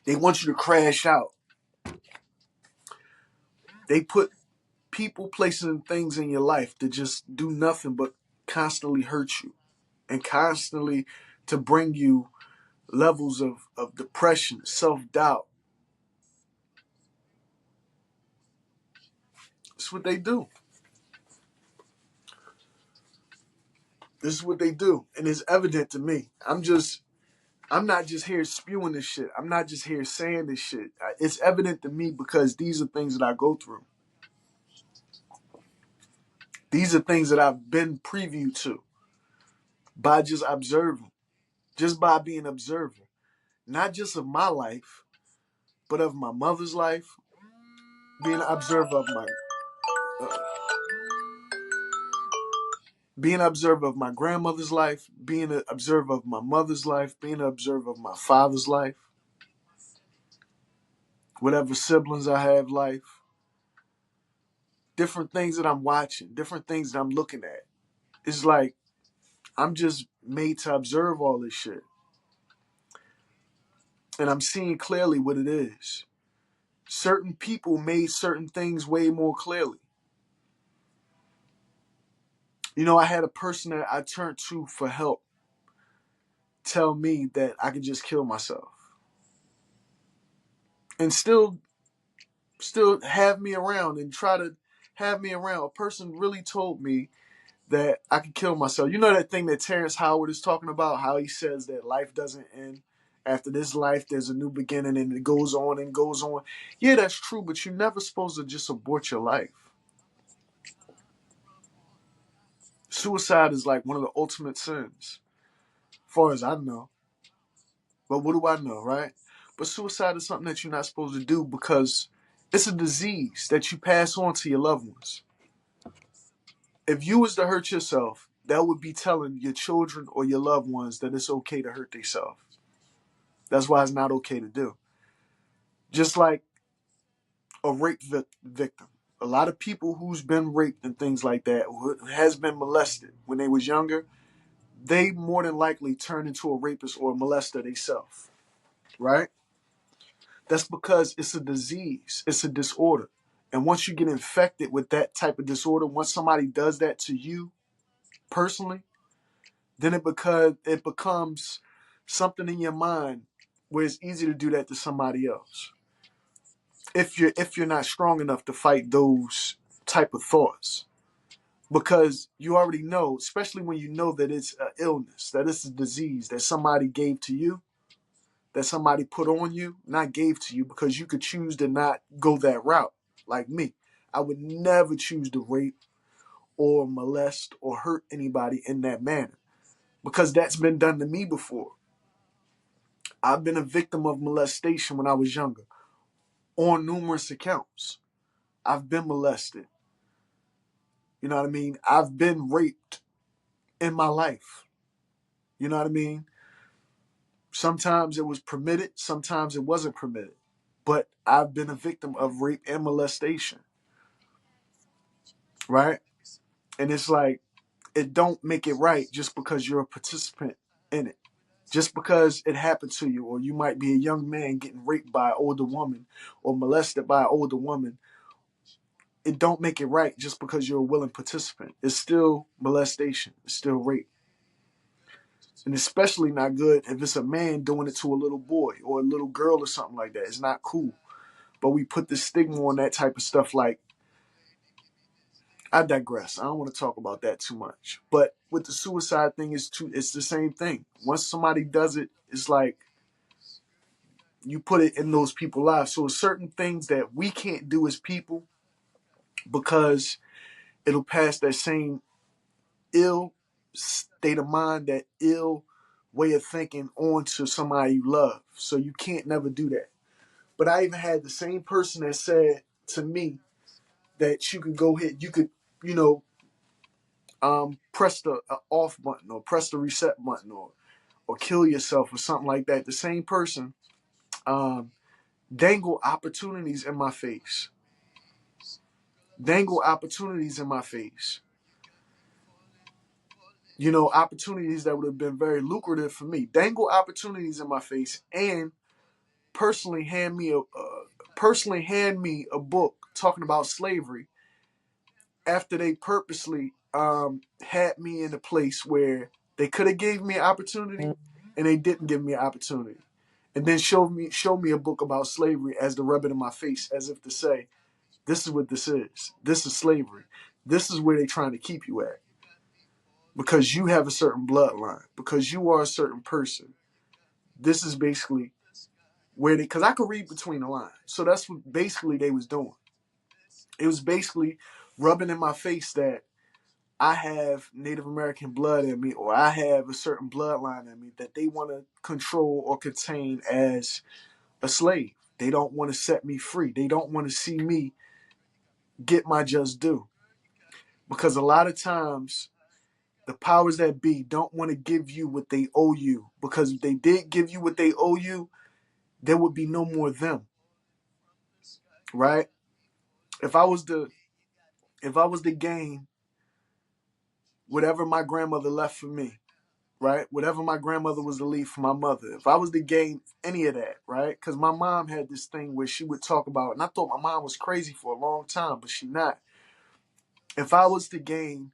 Speaker 1: They want you to crash out. They put people, places, and things in your life to just do nothing but constantly hurt you and constantly to bring you levels of depression, self-doubt. That's what they do. This is what they do. And it's evident to me. I'm not just here spewing this shit. I'm not just here saying this shit. It's evident to me because these are things that I go through. These are things that I've been previewed to by just observing, just by being observant, not just of my life, but of my mother's life, being an observer of uh, being an observer of my grandmother's life, being an observer of my mother's life, being an observer of my father's life, whatever siblings I have life, different things that I'm watching, different things that I'm looking at. It's like I'm just made to observe all this shit. And I'm seeing clearly what it is. Certain people made certain things way more clearly. You know, I had a person that I turned to for help tell me that I could just kill myself. And still have me around and try to have me around. A person really told me that I could kill myself. You know that thing that Terrence Howard is talking about, how he says that life doesn't end. After this life, there's a new beginning and it goes on and goes on. Yeah, that's true, but you're never supposed to just abort your life. Suicide is like one of the ultimate sins, as far as I know. But what do I know, right? But suicide is something that you're not supposed to do because it's a disease that you pass on to your loved ones. If you was to hurt yourself, that would be telling your children or your loved ones that it's okay to hurt themselves. That's why it's not okay to do. Just like a rape victim. A lot of people who's been raped and things like that, who has been molested when they was younger, they more than likely turn into a rapist or a molester themselves, right? That's because it's a disease. It's a disorder. And once you get infected with that type of disorder, once somebody does that to you personally, then it becomes something in your mind where it's easy to do that to somebody else. If you're not strong enough to fight those type of thoughts. Because you already know, especially when you know that it's an illness, that it's a disease that somebody gave to you, that somebody put on you, not gave to you, because you could choose to not go that route. Like me, I would never choose to rape or molest or hurt anybody in that manner because that's been done to me before. I've been a victim of molestation when I was younger on numerous accounts. I've been molested. You know what I mean? I've been raped in my life. You know what I mean? Sometimes it was permitted, sometimes it wasn't permitted. But I've been a victim of rape and molestation, right? And it's like, it don't make it right just because you're a participant in it. Just because it happened to you, or you might be a young man getting raped by an older woman or molested by an older woman, it don't make it right just because you're a willing participant. It's still molestation. It's still rape. And especially not good if it's a man doing it to a little boy or a little girl or something like that. It's not cool. But we put the stigma on that type of stuff. Like, I digress. I don't want to talk about that too much. But with the suicide thing, it's the same thing. Once somebody does it, it's like you put it in those people's lives. So certain things that we can't do as people because it'll pass that same ill state of mind, that ill way of thinking on to somebody you love. So you can't never do that. But I even had the same person that said to me that you could go ahead, you could, you know, press the off button or press the reset button or kill yourself or something like that. The same person dangle opportunities in my face. Dangle opportunities in my face. You know, opportunities that would have been very lucrative for me. Dangle opportunities in my face and personally hand me a book talking about slavery after they purposely had me in a place where they could have gave me an opportunity and they didn't give me an opportunity. And then show me a book about slavery as the rub it in my face, as if to say, this is what this is. This is slavery. This is where they're trying to keep you at. because you have a certain bloodline, because you are a certain person. This is basically where they, because I could read between the lines. So that's what basically they was doing. It was basically rubbing in my face that I have Native American blood in me, or I have a certain bloodline in me that they want to control or contain as a slave. They don't want to set me free. They don't want to see me get my just due. Because a lot of times, the powers that be don't want to give you what they owe you. Because if they did give you what they owe you, there would be no more them. Right? If I was to gain whatever my grandmother left for me, right? Whatever my grandmother was to leave for my mother. If I was to gain any of that, right? Because my mom had this thing where she would talk about, and I thought my mom was crazy for a long time, but she not. If I was to gain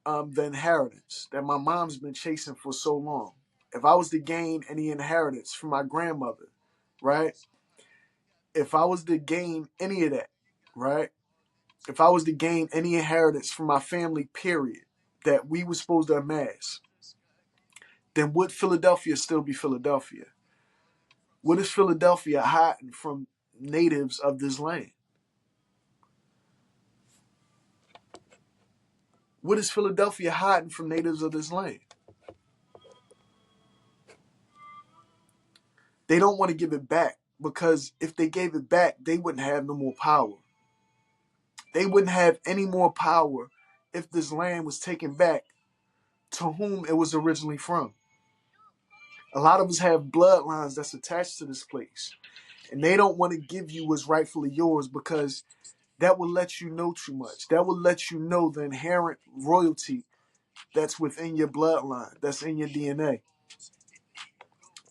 Speaker 1: the inheritance that my mom's been chasing for so long, if I was to gain any inheritance from my grandmother, right? If I was to gain any of that, right? If I was to gain any inheritance from my family, period, that we were supposed to amass, then would Philadelphia still be Philadelphia? What is Philadelphia hiding from natives of this land? What is Philadelphia hiding from natives of this land? They don't want to give it back because if they gave it back, they wouldn't have no more power. They wouldn't have any more power if this land was taken back to whom it was originally from. A lot of us have bloodlines that's attached to this place, and they don't want to give you what's rightfully yours because that will let you know too much. That will let you know the inherent royalty that's within your bloodline, that's in your DNA.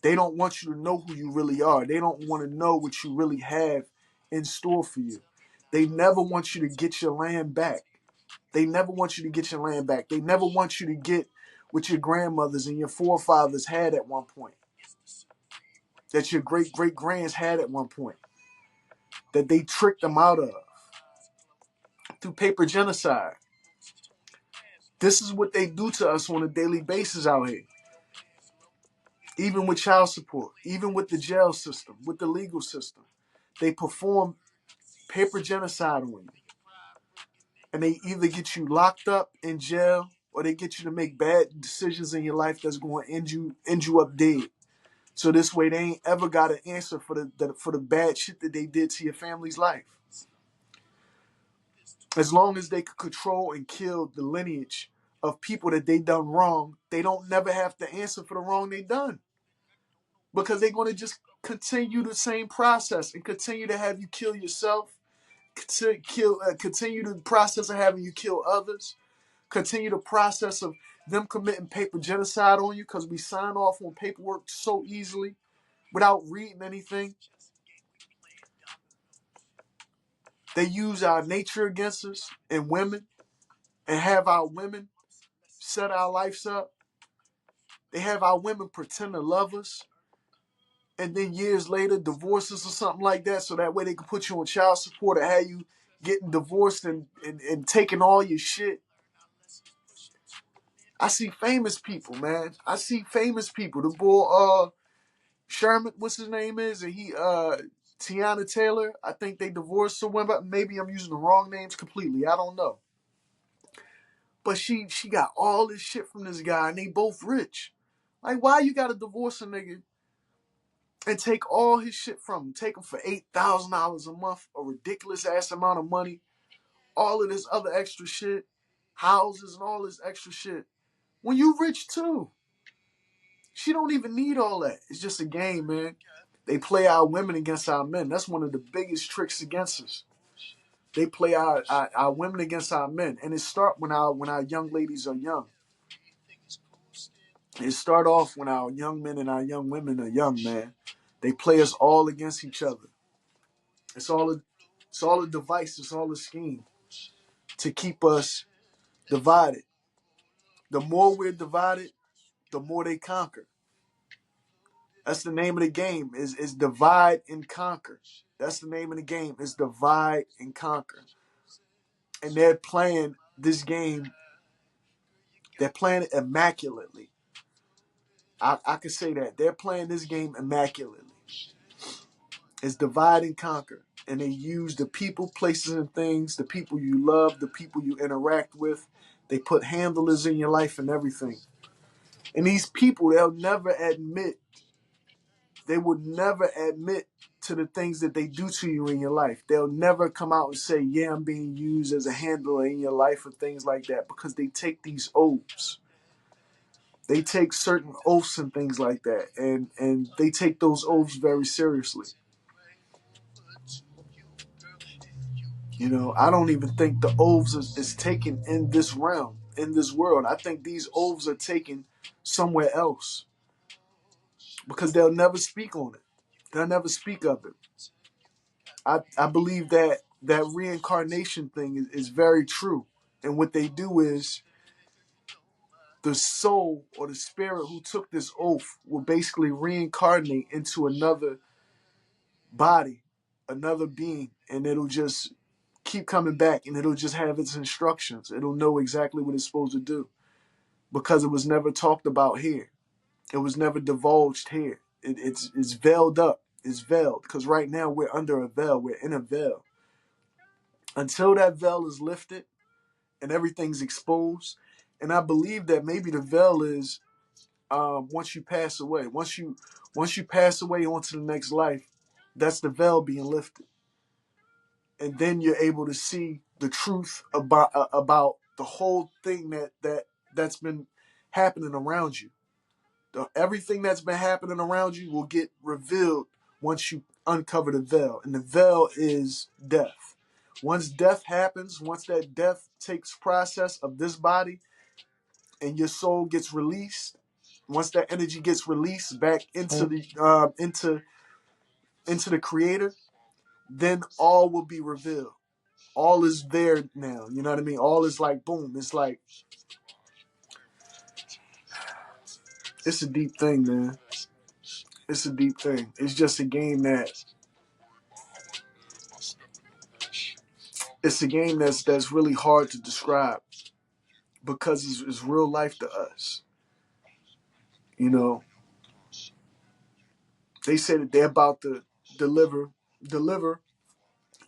Speaker 1: They don't want you to know who you really are. They don't want to know what you really have in store for you. They never want you to get your land back. They never want you to get your land back. They never want you to get what your grandmothers and your forefathers had at one point, that your great-great-grands had at one point, that they tricked them out of through paper genocide. This is what they do to us on a daily basis out here. Even with child support, even with the jail system, with the legal system, they perform paper genocide on you. And they either get you locked up in jail or they get you to make bad decisions in your life that's going to end you up dead. So this way they ain't ever got an answer for the bad shit that they did to your family's life. As long as they could control and kill the lineage of people that they done wrong, they don't never have to answer for the wrong they done. Because they're going to just continue the same process and continue to have you kill yourself, continue the process of having you kill others, continue the process of them committing paper genocide on you because we sign off on paperwork so easily without reading anything. They use our nature against us and women and have our women set our lives up. They have our women pretend to love us and then years later divorce us or something like that so that way they can put you on child support or have you getting divorced and taking all your shit. I see famous people, man. I see famous people. The boy Sherman, what's his name is, and he Tiana Taylor, I think they divorced someone, but maybe I'm using the wrong names completely. I don't know. But she got all this shit from this guy and they both rich. Like, why you gotta divorce a nigga and take all his shit from him? Take him for $8,000 a month, a ridiculous ass amount of money, all of this other extra shit, houses and all this extra shit. When you rich too. She don't even need all that. It's just a game, man. They play our women against our men. That's one of the biggest tricks against us. They play our women against our men. And it start when our young ladies are young. It start off when our young men and our young women are young, man. They play us all against each other. It's all a device, it's all a scheme to keep us divided. The more we're divided, the more they conquer. That's the name of the game, is divide and conquer. That's the name of the game, is divide and conquer. And they're playing this game They're playing it immaculately. I could say that. They're playing this game immaculately. It's divide and conquer. And they use the people, places, and things, the people you love, the people you interact with. They put handlers in your life and everything. And these people, they would never admit to the things that they do to you in your life. They'll never come out and say, yeah, I'm being used as a handler in your life or things like that, because they take these oaths. They take certain oaths and things like that. And they take those oaths very seriously. You know, I don't even think the oaths is taken in this realm, in this world. I think these oaths are taken somewhere else, because they'll never speak on it. They'll never speak of it. I believe that reincarnation thing is very true. And what they do is the soul or the spirit who took this oath will basically reincarnate into another body, another being, and it'll just keep coming back, and it'll just have its instructions. It'll know exactly what it's supposed to do, because it was never talked about here. It was never divulged here. It's veiled up. It's veiled, because right now we're under a veil. We're in a veil. Until that veil is lifted and everything's exposed, and I believe that maybe the veil is once you pass away. Once you pass away onto the next life, that's the veil being lifted, and then you're able to see the truth about the whole thing that's been happening around you. Everything that's been happening around you will get revealed once you uncover the veil, and the veil is death. Once death happens, once that death takes process of this body, and your soul gets released, once that energy gets released back into the creator, then all will be revealed. All is there now. You know what I mean? All is like boom. It's like, it's a deep thing, man. It's a deep thing. It's just a game that's really hard to describe, because it's real life to us. You know, they say that they're about to deliver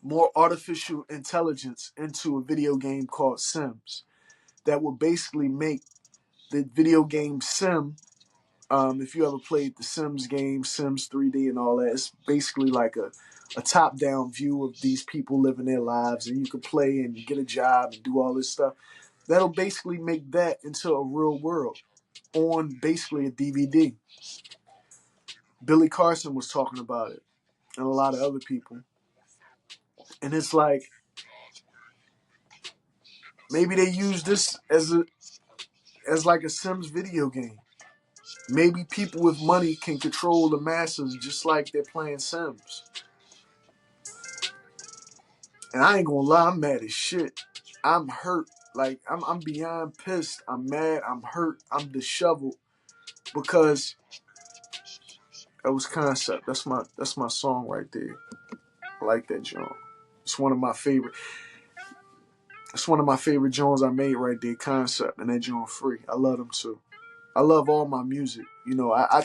Speaker 1: more artificial intelligence into a video game called Sims that will basically make the video game Sim. If you ever played the Sims game, Sims 3D and all that, it's basically like a top-down view of these people living their lives, and you can play and get a job and do all this stuff. That'll basically make that into a real world on basically a DVD. Billy Carson was talking about it, and a lot of other people. And it's like, maybe they use this as like a Sims video game. Maybe people with money can control the masses just like they're playing Sims. And I ain't gonna lie, I'm mad as shit. I'm hurt. Like, I'm beyond pissed. I'm mad. I'm hurt. I'm disheveled, because that was Concept. That's my song right there. I like that joint. It's one of my favorite. It's one of my favorite joints I made right there. Concept, and that joint Free. I love them too. I love all my music. You know, I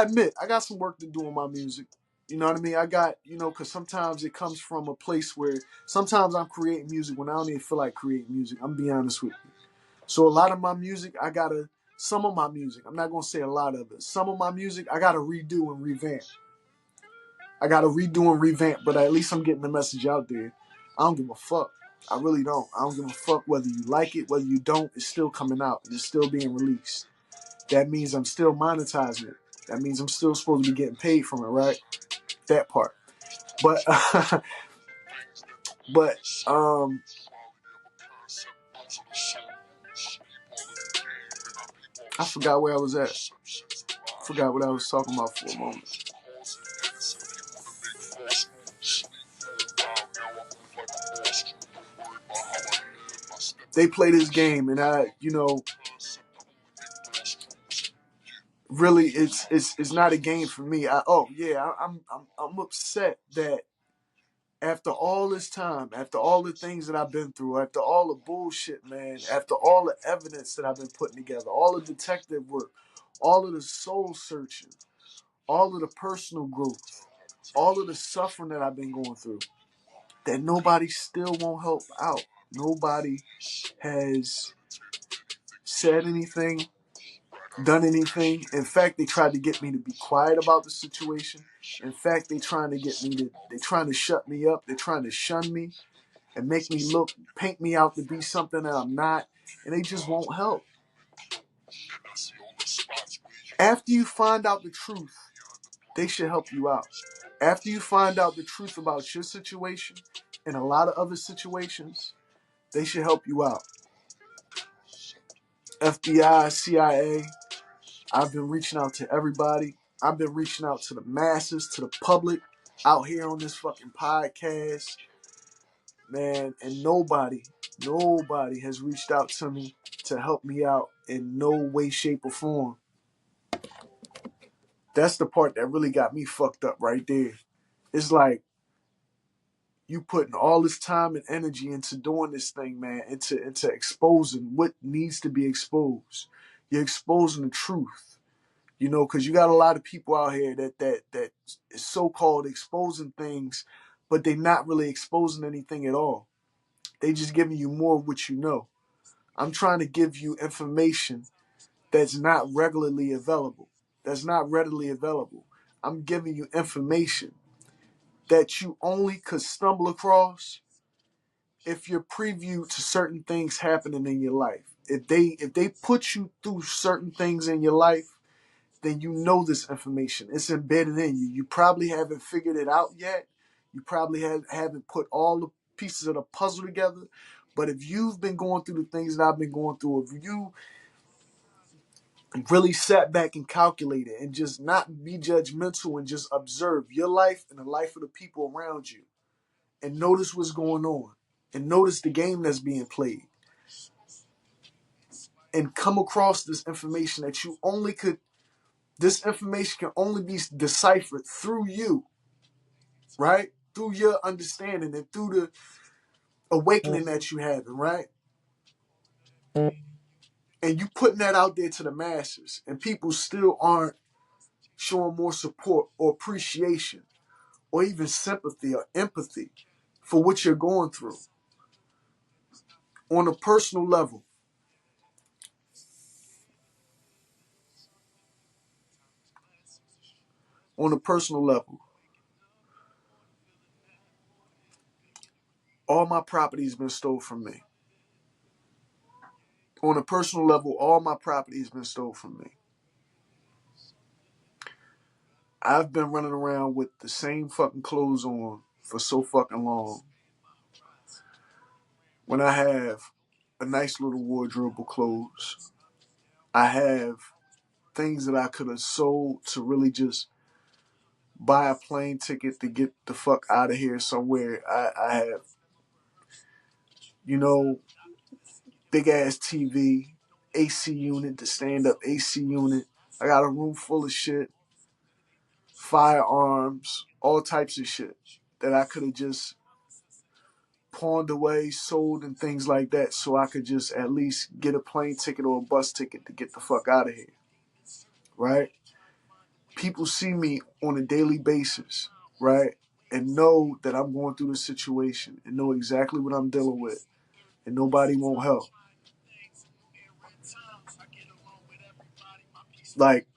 Speaker 1: admit I got some work to do on my music. You know what I mean? I got, because sometimes it comes from a place where sometimes I'm creating music when I don't even feel like creating music. I'm be honest with you. So a lot of my music, some of my music, I'm not going to say a lot of it. Some of my music, I got to redo and revamp. But at least I'm getting the message out there. I don't give a fuck. I really don't. I don't give a fuck whether you like it, whether you don't. It's still coming out. It's still being released. That means I'm still monetizing it. That means I'm still supposed to be getting paid from it, right? That part. But but I forgot where I was at. Forgot what I was talking about for a moment. They play this game, and really, it's not a game for me. I'm upset that After all this time, after all the things that I've been through, after all the bullshit, man, after all the evidence that I've been putting together, all the detective work, all of the soul searching, all of the personal growth, all of the suffering that I've been going through, that nobody still won't help out. Nobody has said anything, done anything. In fact, they tried to get me to be quiet about the situation. In fact, they're trying to shut me up. They're trying to shun me and make me paint me out to be something that I'm not. And they just won't help. After you find out the truth, they should help you out. After you find out the truth about your situation and a lot of other situations, they should help you out. FBI, CIA, I've been reaching out to everybody. I've been reaching out to the masses, to the public out here on this fucking podcast, man, and nobody has reached out to me to help me out in no way, shape, or form. That's the part that really got me fucked up right there. It's like you putting all this time and energy into doing this thing, man, into exposing what needs to be exposed. You're exposing the truth, you know, because you got a lot of people out here that is so-called exposing things, but they're not really exposing anything at all. They just giving you more of what you know. I'm trying to give you information that's not regularly available, that's not readily available. I'm giving you information that you only could stumble across if you're previewed to certain things happening in your life. If they put you through certain things in your life, then you know this information. It's embedded in you. You probably haven't figured it out yet. You probably haven't put all the pieces of the puzzle together. But if you've been going through the things that I've been going through, if you really sat back and calculated and just not be judgmental and just observe your life and the life of the people around you and notice what's going on and notice the game that's being played and come across this information that this information can only be deciphered through you, right? Through your understanding and through the awakening that you have, right? And you putting that out there to the masses and people still aren't showing more support or appreciation or even sympathy or empathy for what you're going through on a personal level. On a personal level, all my property has been stolen from me. On a personal level, all my property has been stolen from me. I've been running around with the same fucking clothes on for so fucking long. When I have a nice little wardrobe of clothes, I have things that I could have sold to really just buy a plane ticket to get the fuck out of here somewhere. I have, you know, big ass TV, AC unit, the stand up AC unit. I got a room full of shit, firearms, all types of shit that I could have just pawned away, sold, and things like that so I could just at least get a plane ticket or a bus ticket to get the fuck out of here. Right? People see me on a daily basis, right? And know that I'm going through the situation and know exactly what I'm dealing with. And nobody won't help. Like,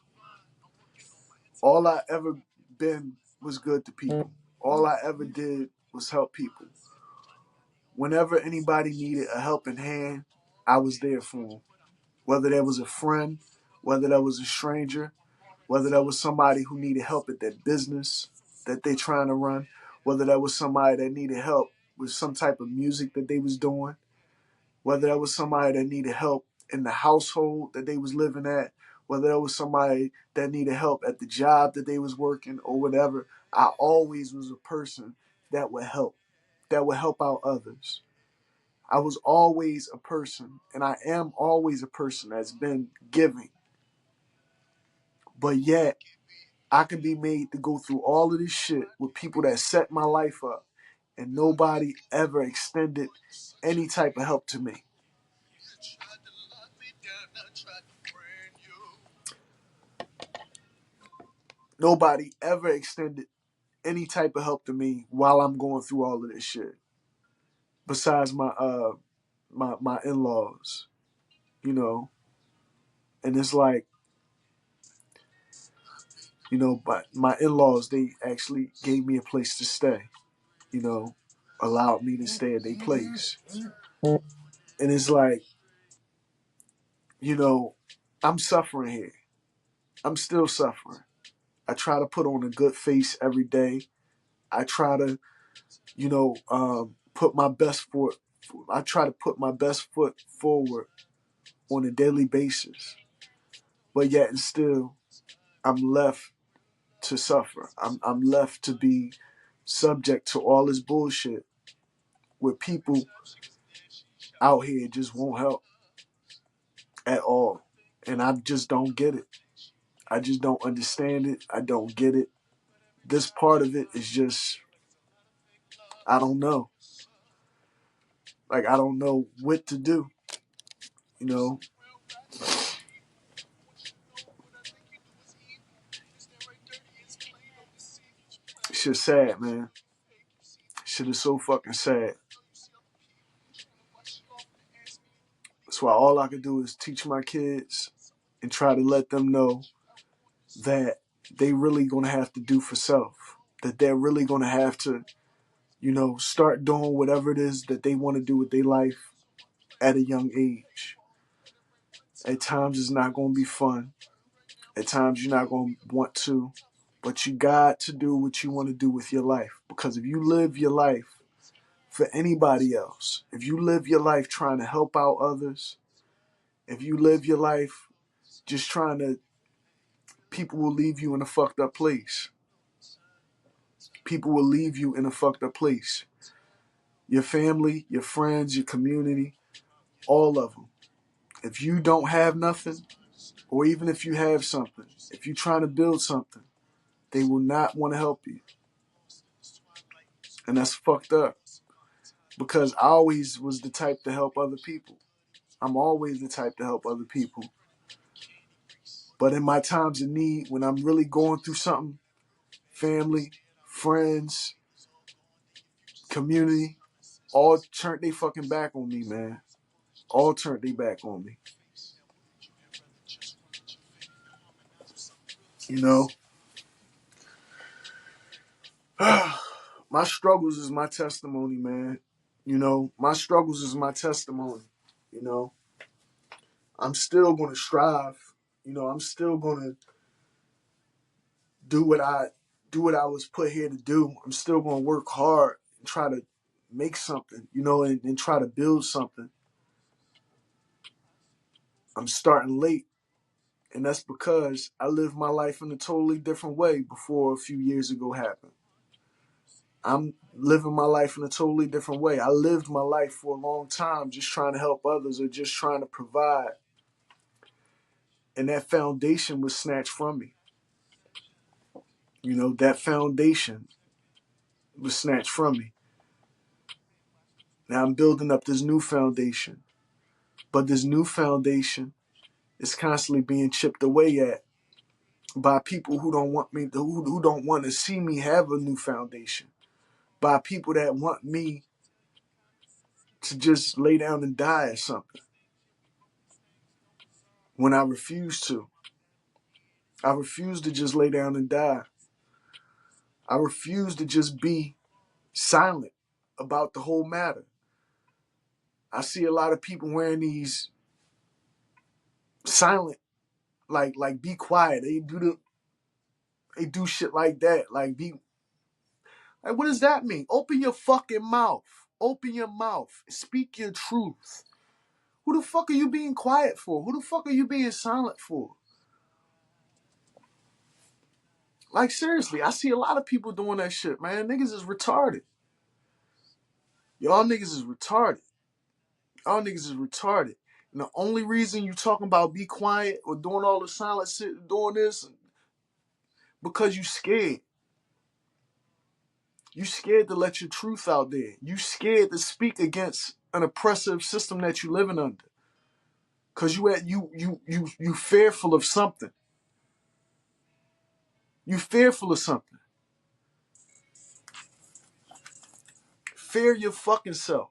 Speaker 1: all I ever been was good to people. All I ever did was help people. Whenever anybody needed a helping hand, I was there for them. Whether that was a friend, whether that was a stranger, whether that was somebody who needed help at their business that they're trying to run, whether that was somebody that needed help with some type of music that they was doing, whether that was somebody that needed help in the household that they was living at, whether that was somebody that needed help at the job that they was working or whatever, I always was a person that would help out others. I was always a person, and I am always a person that's been giving. But yet, I can be made to go through all of this shit with people that set my life up and nobody ever extended any type of help to me. Nobody ever extended any type of help to me while I'm going through all of this shit. Besides my in-laws, you know. And it's like, you know, but my in-laws, they actually gave me a place to stay, you know, allowed me to stay at their place. And it's like, you know, I'm suffering here. I'm still suffering. I try to put on a good face every day. I try to, you know, put my best foot. I try to put my best foot forward on a daily basis. But yet and still, I'm left to suffer. I'm left to be subject to all this bullshit where people out here just won't help at all. And I just don't get it. I just don't understand it. I don't get it. This part of it is just, I don't know. Like, I don't know what to do, you know? Shit's sad, man. Shit is so fucking sad. That's why all I can do is teach my kids and try to let them know that they really gonna have to do for self. That they're really gonna have to, you know, start doing whatever it is that they want to do with their life at a young age. At times it's not gonna be fun. At times you're not gonna want to. But you got to do what you want to do with your life. Because if you live your life for anybody else, if you live your life trying to help out others, if you live your life just trying to, people will leave you in a fucked up place. People will leave you in a fucked up place. Your family, your friends, your community, all of them. If you don't have nothing, or even if you have something, if you're trying to build something, they will not want to help you. And that's fucked up. Because I always was the type to help other people. I'm always the type to help other people. But in my times of need, when I'm really going through something, family, friends, community, all turned they fucking back on me, man. All turned they back on me. You know? My struggles is my testimony, man. You know, my struggles is my testimony. You know, I'm still going to strive. You know, I'm still going to do what I was put here to do. I'm still going to work hard and try to make something, you know, and try to build something. I'm starting late, and that's because I lived my life in a totally different way before a few years ago happened. I'm living my life in a totally different way. I lived my life for a long time just trying to help others or just trying to provide. And that foundation was snatched from me. You know, that foundation was snatched from me. Now I'm building up this new foundation. But this new foundation is constantly being chipped away at by people who don't want me, who don't want to see me have a new foundation. By people that want me to just lay down and die or something. When I refuse to. I refuse to just lay down and die. I refuse to just be silent about the whole matter. I see a lot of people wearing these silent, like be quiet. They do shit like that. Like, what does that mean? Open your fucking mouth. Open your mouth. Speak your truth. Who the fuck are you being quiet for? Who the fuck are you being silent for? Like, seriously, I see a lot of people doing that shit, man. Niggas is retarded. Y'all niggas is retarded. Y'all niggas is retarded. And the only reason you talking about be quiet or doing all the silent shit, doing this, because you scared. You scared to let your truth out there. You scared to speak against an oppressive system that you living under. Cause you fearful of something. You fearful of something. Fear your fucking self.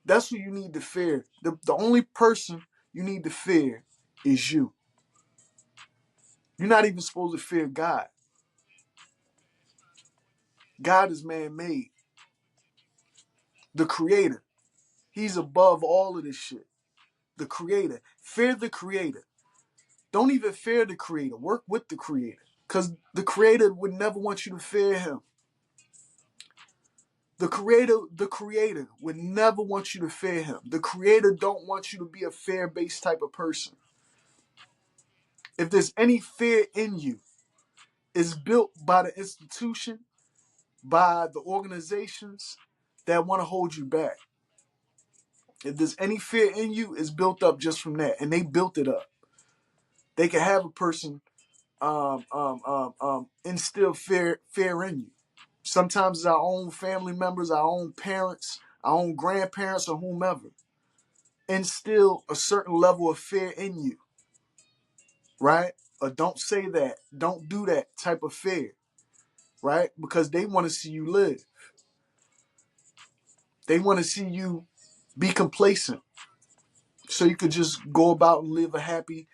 Speaker 1: That's who you need to fear. The only person you need to fear is you. You're not even supposed to fear God. God is man-made. The creator. He's above all of this shit. The creator. Fear the creator. Don't even fear the creator. Work with the creator. Because the creator would never want you to fear him. The creator would never want you to fear him. The creator don't want you to be a fear-based type of person. If there's any fear in you, it's built by the institution, by the organizations that want to hold you back. If there's any fear in you, it's built up just from that. And they built it up. They can have a person instill fear in you. Sometimes it's our own family members, our own parents, our own grandparents, or whomever. Instill a certain level of fear in you, right? Or don't say that, don't do that type of fear, right? Because they want to see you live. They want to see you be complacent so you could just go about and live a happy,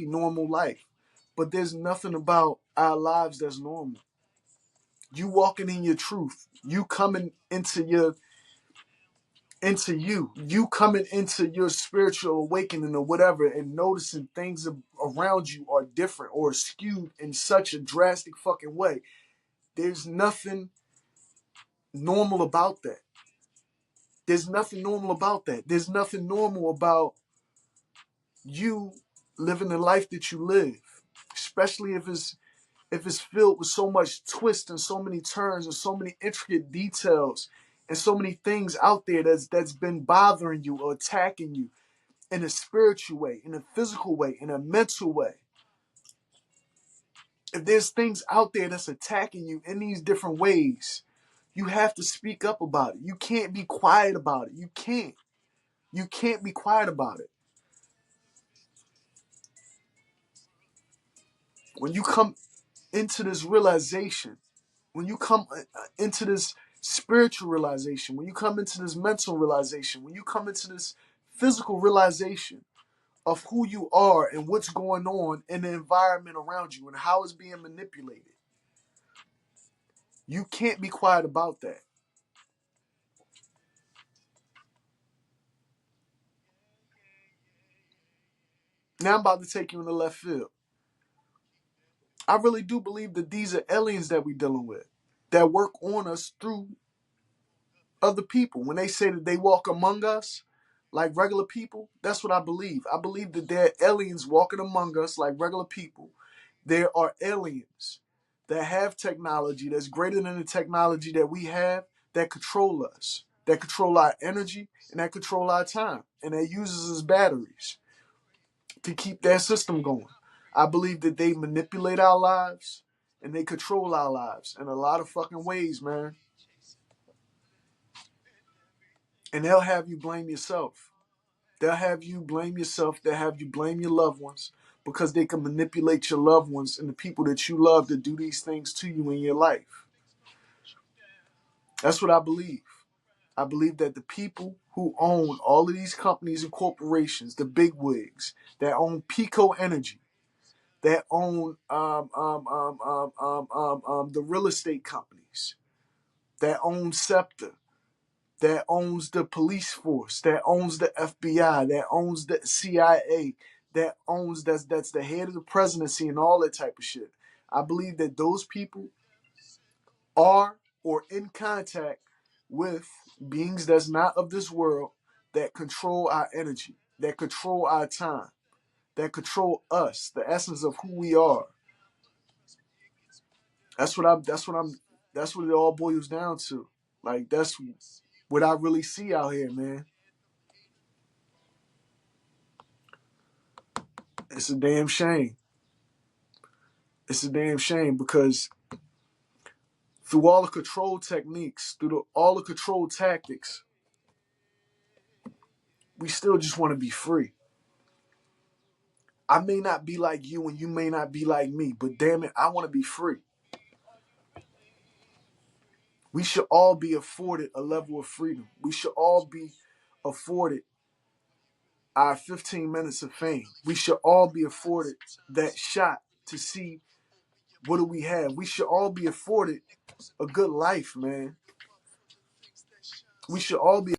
Speaker 1: normal life. But there's nothing about our lives that's normal. You walking in your truth, you coming into you coming into your spiritual awakening or whatever, and noticing things around you are different or skewed in such a drastic fucking way. There's nothing normal about that. There's nothing normal about that. There's nothing normal about you living the life that you live, especially if it's filled with so much twist and so many turns and so many intricate details and so many things out there that's been bothering you or attacking you in a spiritual way, in a physical way, in a mental way. If there's things out there that's attacking you in these different ways, you have to speak up about it. You can't be quiet about it. You can't. You can't be quiet about it. When you come into this realization, when you come into this spiritual realization, when you come into this mental realization, when you come into this physical realization of who you are and what's going on in the environment around you and how it's being manipulated, you can't be quiet about that. Now I'm about to take you in the left field. I really do believe that these are aliens that we're dealing with, that work on us through other people. When they say that they walk among us like regular people, that's what I believe. I believe that there are aliens walking among us like regular people. There are aliens that have technology that's greater than the technology that we have, that control us, that control our energy, and that control our time, and that uses as batteries to keep that system going. I believe that they manipulate our lives and they control our lives in a lot of fucking ways, man. And they'll have you blame yourself. They'll have you blame yourself. They'll have you blame your loved ones because they can manipulate your loved ones and the people that you love to do these things to you in your life. That's what I believe. I believe that the people who own all of these companies and corporations, the bigwigs that own Pico Energy, that own the real estate companies, that own Scepter, that owns the police force, that owns the FBI, that owns the CIA, that owns that's the head of the presidency and all that type of shit. I believe that those people are or in contact with beings that's not of this world, that control our energy, that control our time, that control us, the essence of who we are. That's what it all boils down to. Like, that's what I really see out here, man. It's a damn shame. It's a damn shame because through all the control techniques, all the control tactics, we still just want to be free. I may not be like you and you may not be like me, but damn it, I want to be free. We should all be afforded a level of freedom. We should all be afforded our 15 minutes of fame. We should all be afforded that shot to see what do we have. We should all be afforded a good life, man. We should all be